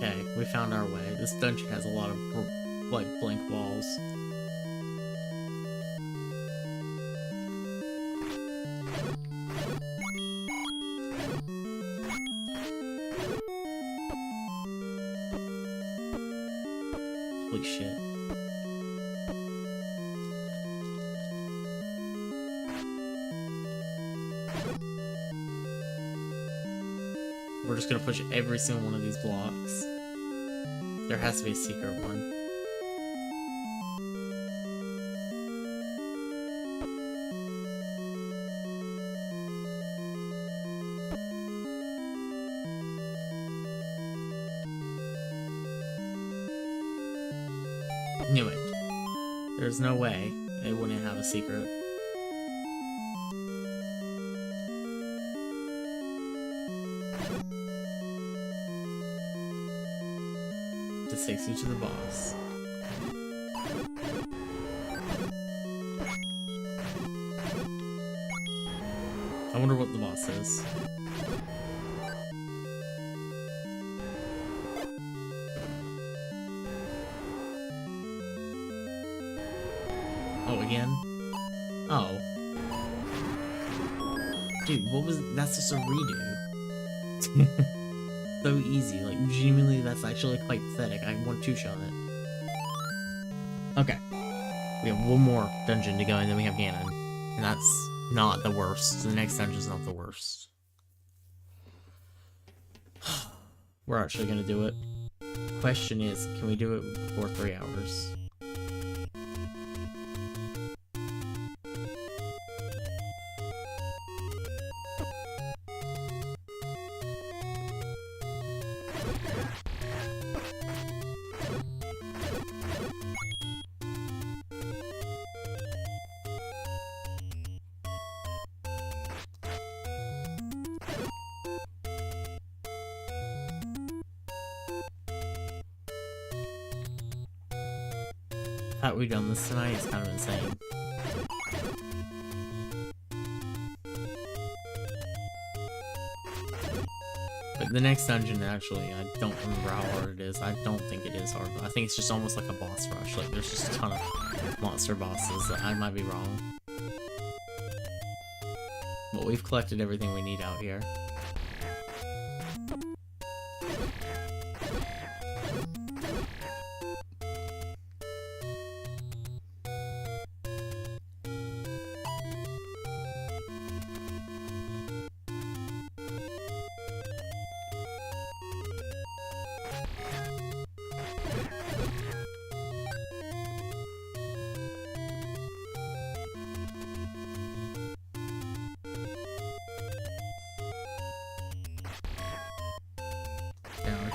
Okay, we found our way. This dungeon has a lot of, like, blank walls. Holy shit. We're just gonna push every single one of these blocks. There has to be a secret one. Knew it. There's no way it wouldn't have a secret. This takes you to the boss. I wonder what the boss is. Oh, again? Oh. Dude, what was... That's just a redo. So easy, like, genuinely, that's actually quite pathetic. I want to show it. Okay. We have one more dungeon to go, and then we have Ganon. And that's not the worst. The next dungeon's not the worst. We're actually gonna do it. Question is, can we do it before 3 hours? Had we done this tonight, it's kind of insane. But the next dungeon, actually, I don't remember how hard it is. I don't think it is hard. I think it's just almost like a boss rush. Like, there's just a ton of monster bosses. I might be wrong. But we've collected everything we need out here.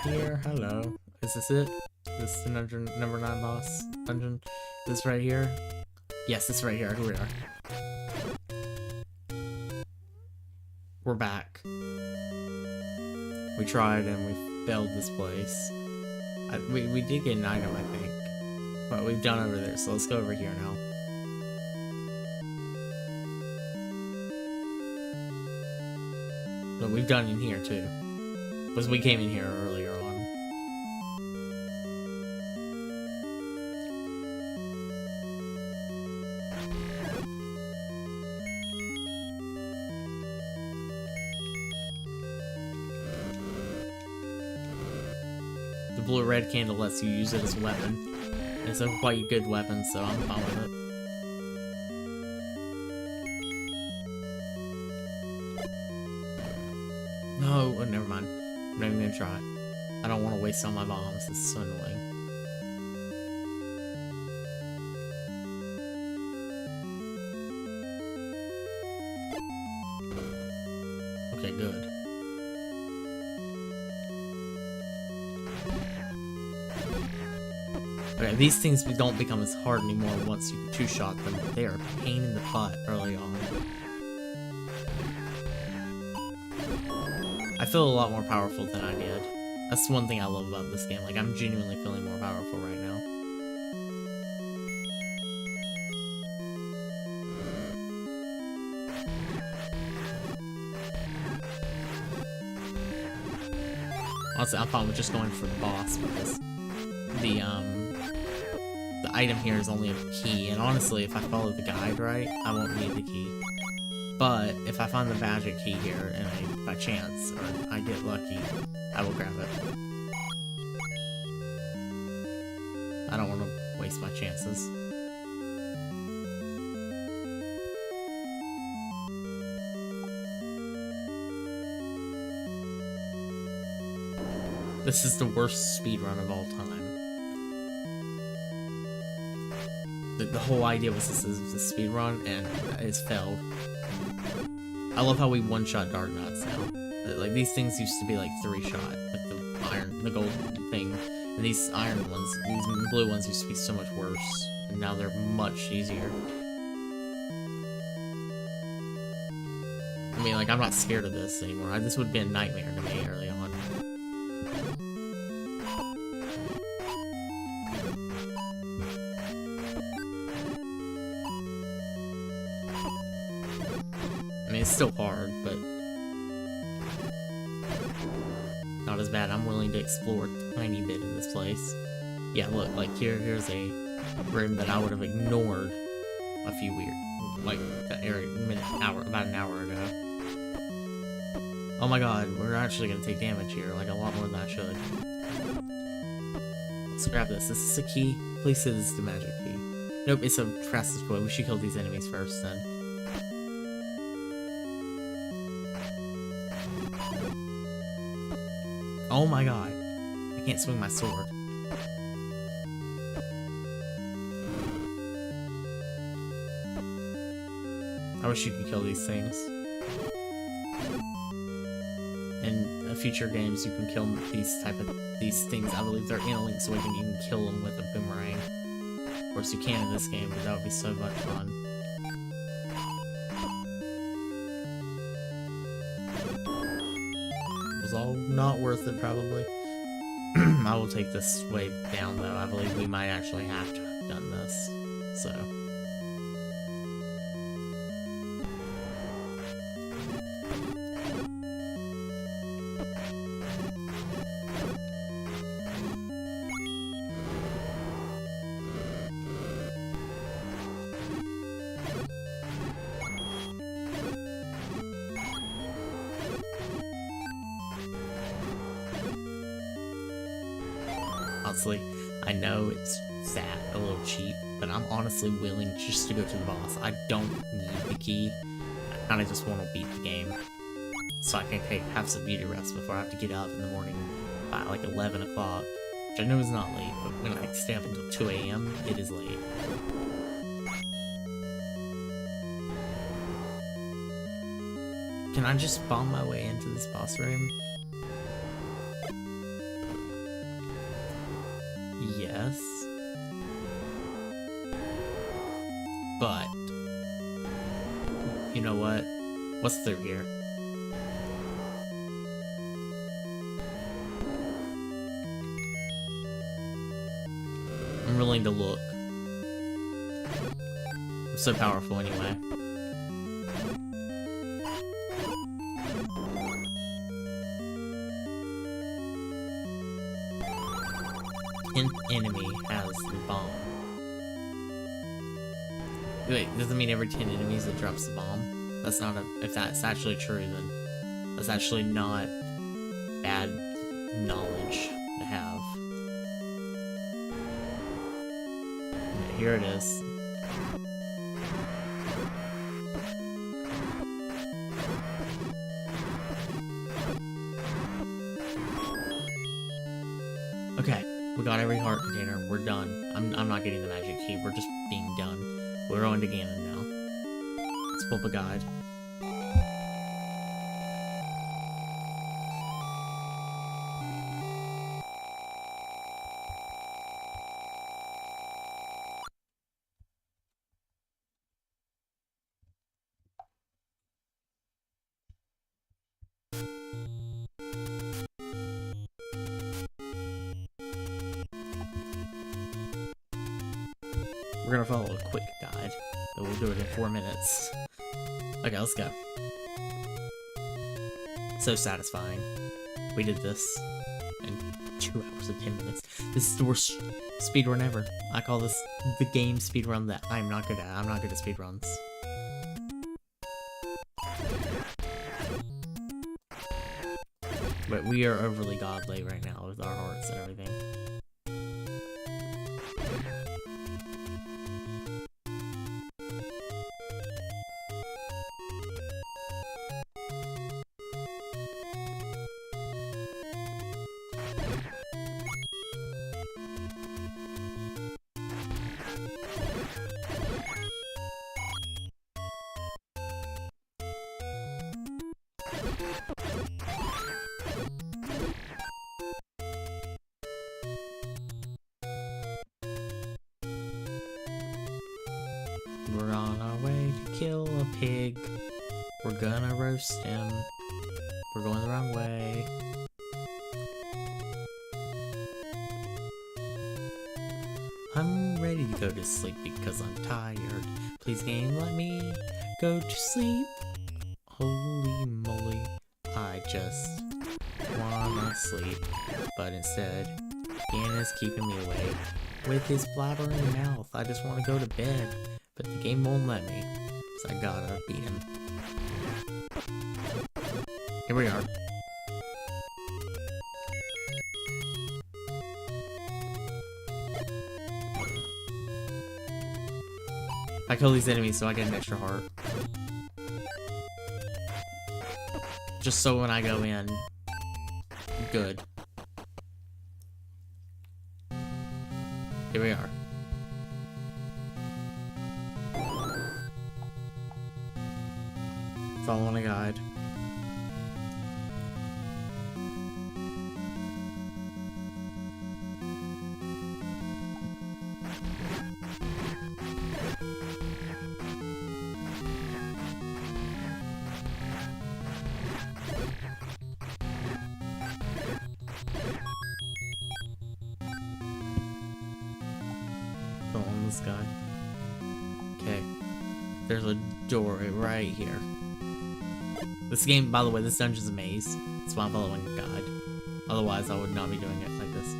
here. Hello. Is this it? This is the number 9 boss dungeon? This right here? Yes, this right here. Here we are. We're back. We tried and we failed this place. We did get an item, I think. But we've done over there, so let's go over here now. But we've done in here too. Because we came in here earlier on. The blue-red candle lets you use it as a weapon. And it's a quite good weapon, so I'm fine with it. No, oh, never mind. I'm not even gonna try. I don't want to waste all my bombs. It's so annoying. Okay, good. Okay, these things don't become as hard anymore once you two-shot them. They are a pain in the butt early on. I feel a lot more powerful than I did. That's one thing I love about this game. Like, I'm genuinely feeling more powerful right now. Honestly, I'm fine with just going for the boss because the item here is only a key, and honestly, if I follow the guide right, I won't need the key. But if I find the magic key here, and by chance, or I get lucky, I will grab it. I don't want to waste my chances. This is the worst speedrun of all time. The whole idea was this is a speedrun, and it's failed. I love how we one-shot Dark Nuts now. Like, these things used to be like 3-shot, like the gold thing. And these iron ones, these blue ones used to be so much worse. And now they're much easier. I mean, like, I'm not scared of this anymore. This would be a nightmare to me early on. I mean, it's still hard, but not as bad. I'm willing to explore a tiny bit in this place. Yeah, look, like here's a room that I would have ignored a few about an hour ago. Oh my god, we're actually gonna take damage here, like a lot more than I should. Let's grab this. Is this a key? Please say this is the magic key. Nope, it's a fastest way. We should kill these enemies first then. Oh my god. I can't swing my sword. I wish you could kill these things. In future games, you can kill these things. I believe they're interlinked, so we can even kill them with a boomerang. Of course, you can in this game, but that would be so much fun. Was all not worth it, probably. I will take this way down, though. I believe we might actually have to have done this. So. Honestly, I know it's sad, a little cheap, but I'm honestly willing just to go to the boss. I don't need the key. I kind of just want to beat the game, so I can have some beauty rest before I have to get up in the morning by like 11 o'clock, which I know is not late, but when I stay up until 2 a.m., it is late. Can I just bomb my way into this boss room? NES. But, you know what? What's through here? I'm willing to look. I'm so powerful anyway. Enemy has the bomb. Wait, doesn't mean every 10 enemies it drops the bomb? That's not a... If that's actually true, then that's actually not bad knowledge to have. Okay, here it is. Okay. We got every heart container. We're done. I'm not getting the magic key. We're just being done. We're going to Ganon now. Let's pull up a guide. We're gonna follow a quick guide, but we'll do it in 4 minutes. Okay, let's go. So satisfying. We did this in 2 hours and 10 minutes. This is the worst speedrun ever. I call this the game speedrun that I'm not good at. I'm not good at speedruns. But we are overly godly right now with our hearts and everything. We're on our way to kill a pig. We're gonna roast him. We're going the wrong way. I'm ready to go to sleep because I'm tired. Please game, let me go to sleep. Holy moly, I just wanna sleep. But instead, Ganon's keeping me awake. With his blabbering mouth, I just want to go to bed. But the game won't let me, so I gotta beat him. Here we are. I kill these enemies so I get an extra heart. Just so when I go in, good. Here we are. Following a guide. Following this guy. Okay. There's a door right here. This game, by the way, this dungeon's a maze. That's why I'm following a guide. Otherwise, I would not be doing it like this.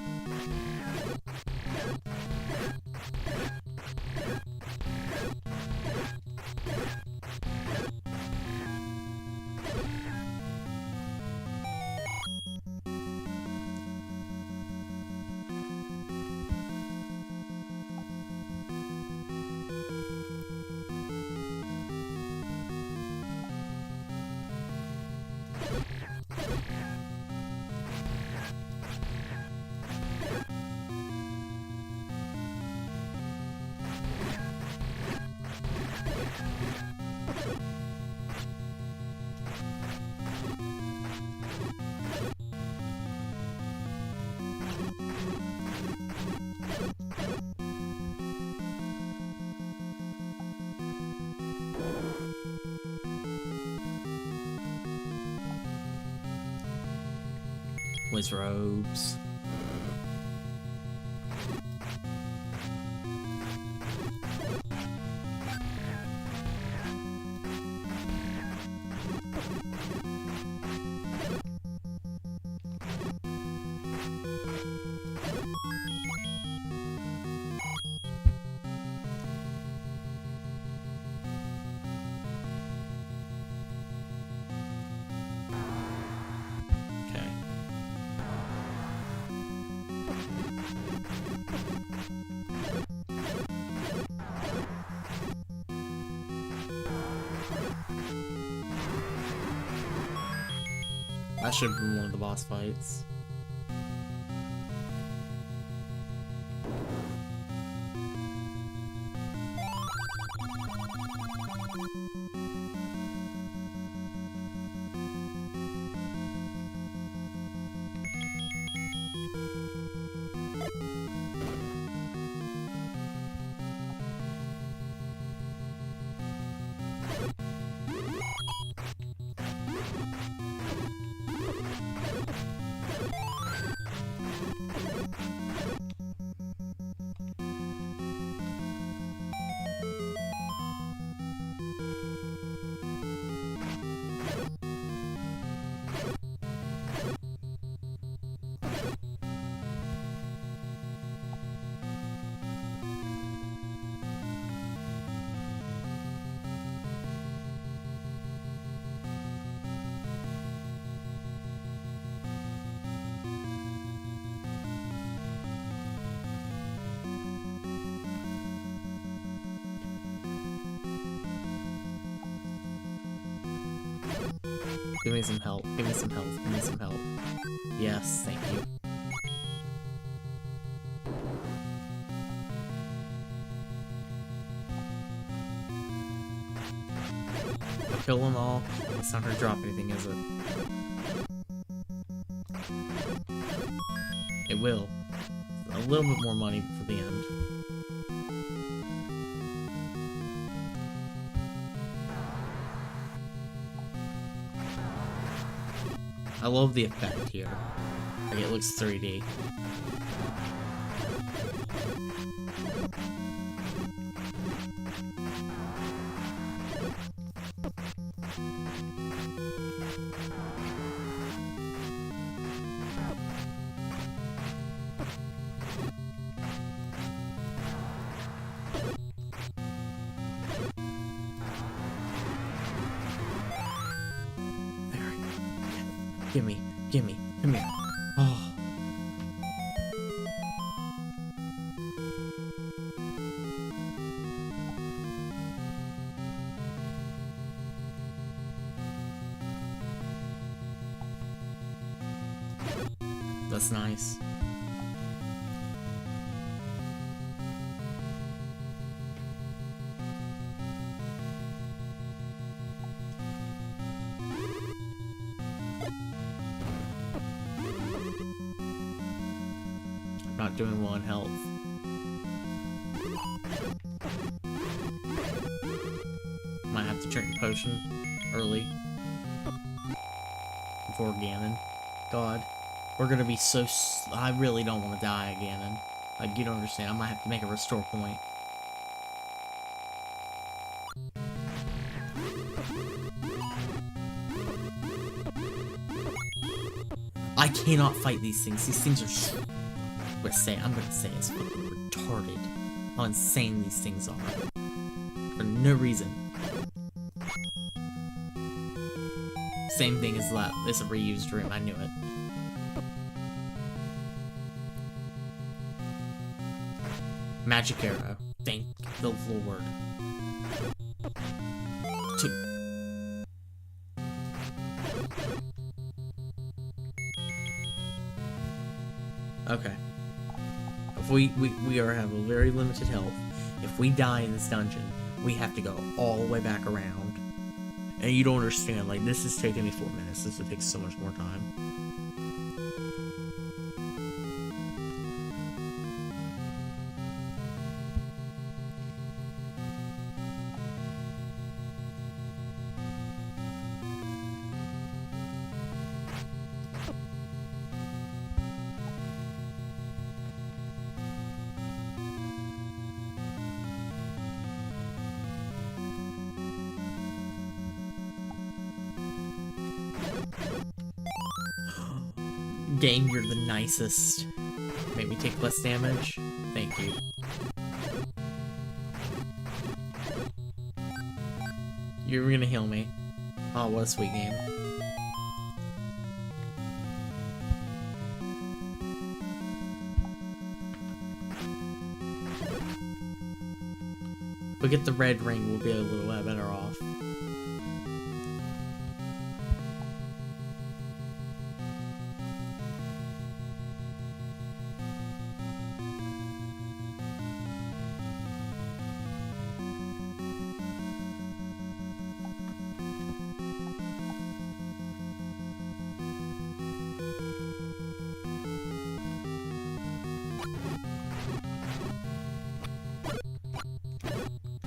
With robes. That should have been one of the boss fights. Give me some help. Give me some help. Give me some help. Yes, thank you. I'll kill them all. It's not gonna drop anything, is it? It will. A little bit more money for the end. I love the effect here. Like, it looks 3D. Gimme, gimme, come here. Oh. That's nice. Not doing well in health. Might have to drink a potion early before Ganon. God, we're gonna be so. I really don't want to die, Ganon. Like, you don't understand. I might have to make a restore point. I cannot fight these things. These things are. I'm gonna say it's fucking retarded how insane these things are. For no reason. Same thing as that. It's a reused room, I knew it. Magic arrow. Thank the Lord. Okay. If we have a very limited health. If we die in this dungeon, we have to go all the way back around. And you don't understand, like, this is taking me 4 minutes. This would take so much more time. Game, you're the nicest. Make me take less damage. Thank you. You're gonna heal me. Oh, what a sweet game. If we get the red ring, we'll be a little bit better off.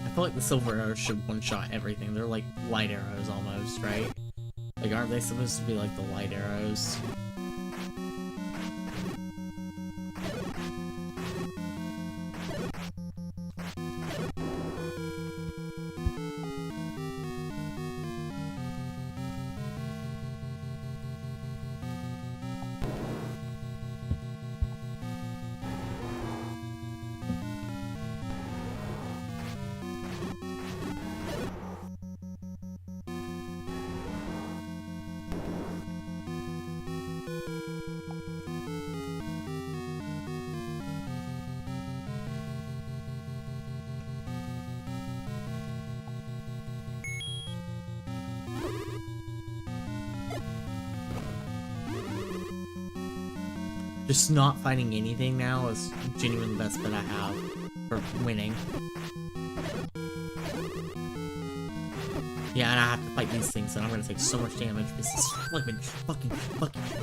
I feel like the silver arrows should one-shot everything. They're like light arrows almost, right? Like, aren't they supposed to be like the light arrows? Just not finding anything now is genuinely the best bet I have for winning. Yeah, and I have to fight these things, and I'm gonna take so much damage because this fucking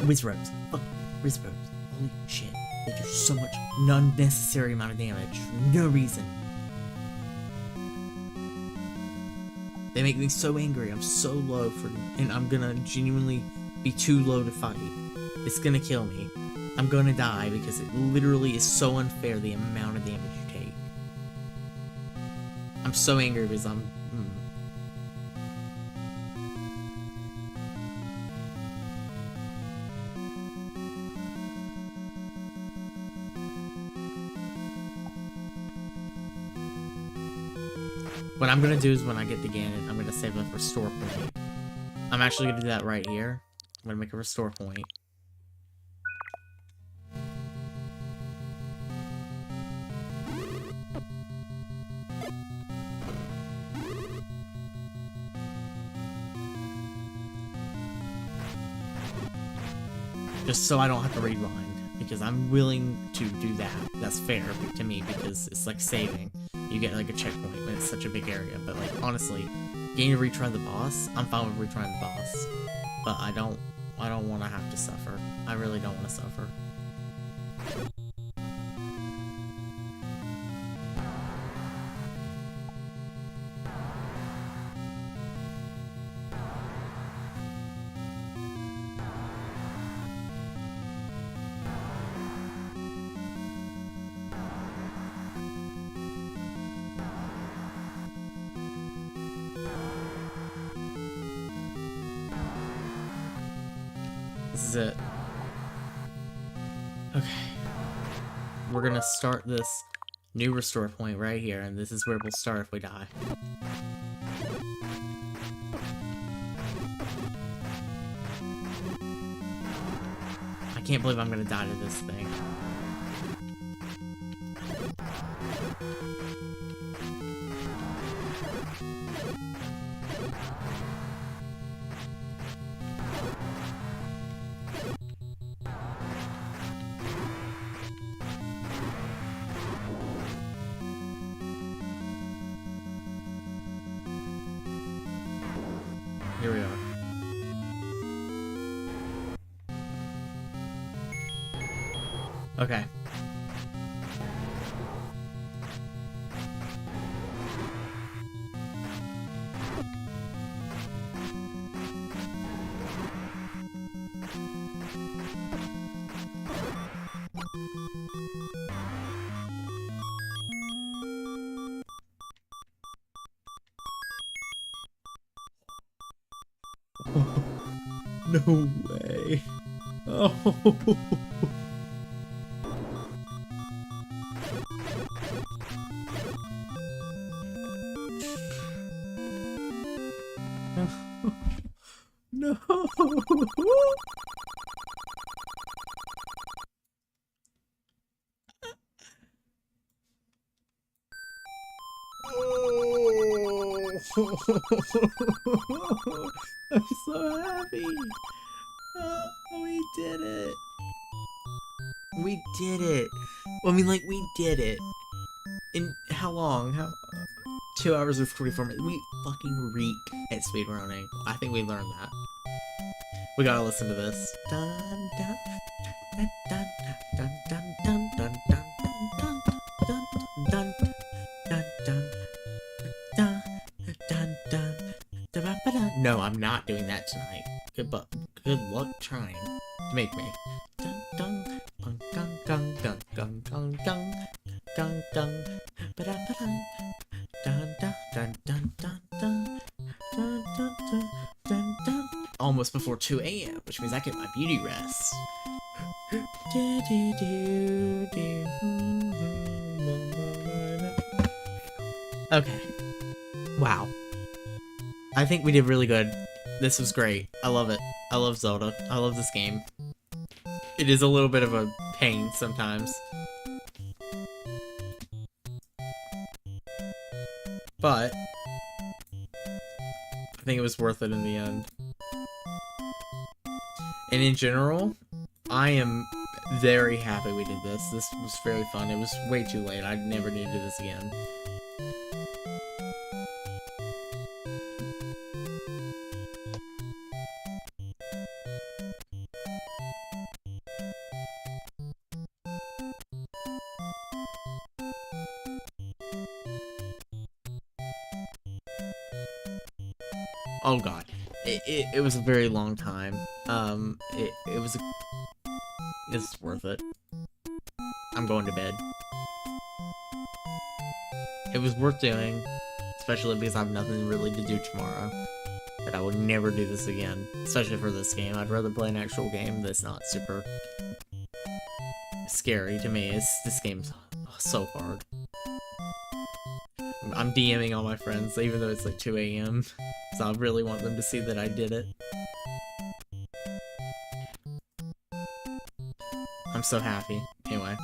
Wizrobes. Fucking Wizrobes. Holy shit. They do so much unnecessary amount of damage for no reason. They make me so angry. I'm so low for, and I'm gonna genuinely be too low to fight. It's gonna kill me. I'm gonna die because it literally is so unfair the amount of damage you take. I'm so angry because I'm... What I'm gonna do is when I get to Ganon, I'm gonna save a restore point. I'm actually gonna do that right here. I'm gonna make a restore point. Just so I don't have to rewind, because I'm willing to do that. That's fair to me, because it's like saving. You get like a checkpoint when it's such a big area, but like honestly, getting to retry the boss, I'm fine with retrying the boss. But I don't want to have to suffer. I really don't want to suffer. This is it. Okay. We're gonna start this new restore point right here, and this is where we'll start if we die. I can't believe I'm gonna die to this thing. Here we are. Okay. No way. Oh. No. I'm so happy. Oh, we did it. We did it. I mean, like, we did it. In how long? 2 hours or 44 minutes. We fucking reek at speedrunning. I think we learned that. We gotta listen to this. Dun, dun, dun, dun, dun, dun, dun, dun, dun, dun, dun, dun, dun, dun, dun, dun, dun, dun, dun. No, I'm not doing that tonight. Good luck trying to make me. Dun, dun, dun, dun, dun, dun, dun, dun, dun, dun, dun, ba-da-ba-dun. Dun, dun, dun, dun, dun, dun, dun, dun, dun, dun, dun. Almost before 2 a.m., which means I get my beauty rest. Okay. Wow. I think we did really good. This was great. I love it. I love Zelda. I love this game. It is a little bit of a pain sometimes. But I think it was worth it in the end. And in general, I am very happy we did this. This was very fun. It was way too late. I never need to do this again. Oh god. It was a very long time. It's worth it. I'm going to bed. It was worth doing, especially because I have nothing really to do tomorrow. But I would never do this again, especially for this game. I'd rather play an actual game that's not super scary to me. This game's so hard. I'm DMing all my friends, even though it's like 2 a.m. So I really want them to see that I did it. I'm so happy. Anyway.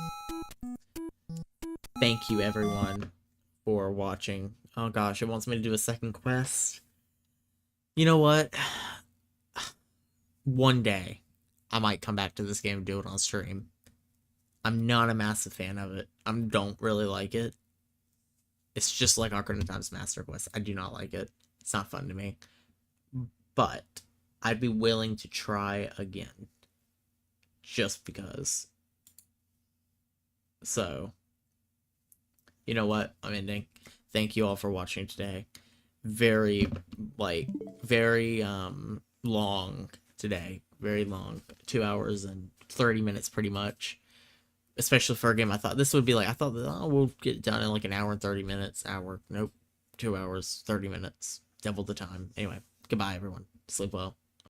Thank you, everyone, for watching. Oh gosh, it wants me to do a second quest. You know what? One day, I might come back to this game and do it on stream. I'm not a massive fan of it. I don't really like it. It's just like Ocarina of Time's Master Quest. I do not like it. It's not fun to me. But I'd be willing to try again. Just because. So, you know what? I'm ending. Thank you all for watching today. Very long today. Very long. 2 hours and 30 minutes pretty much. Especially for a game I thought this would be like, I thought that, oh, we'll get it done in like an hour and 30 minutes. Nope. 2 hours, 30 minutes. Double the time. Anyway, goodbye everyone. Sleep well.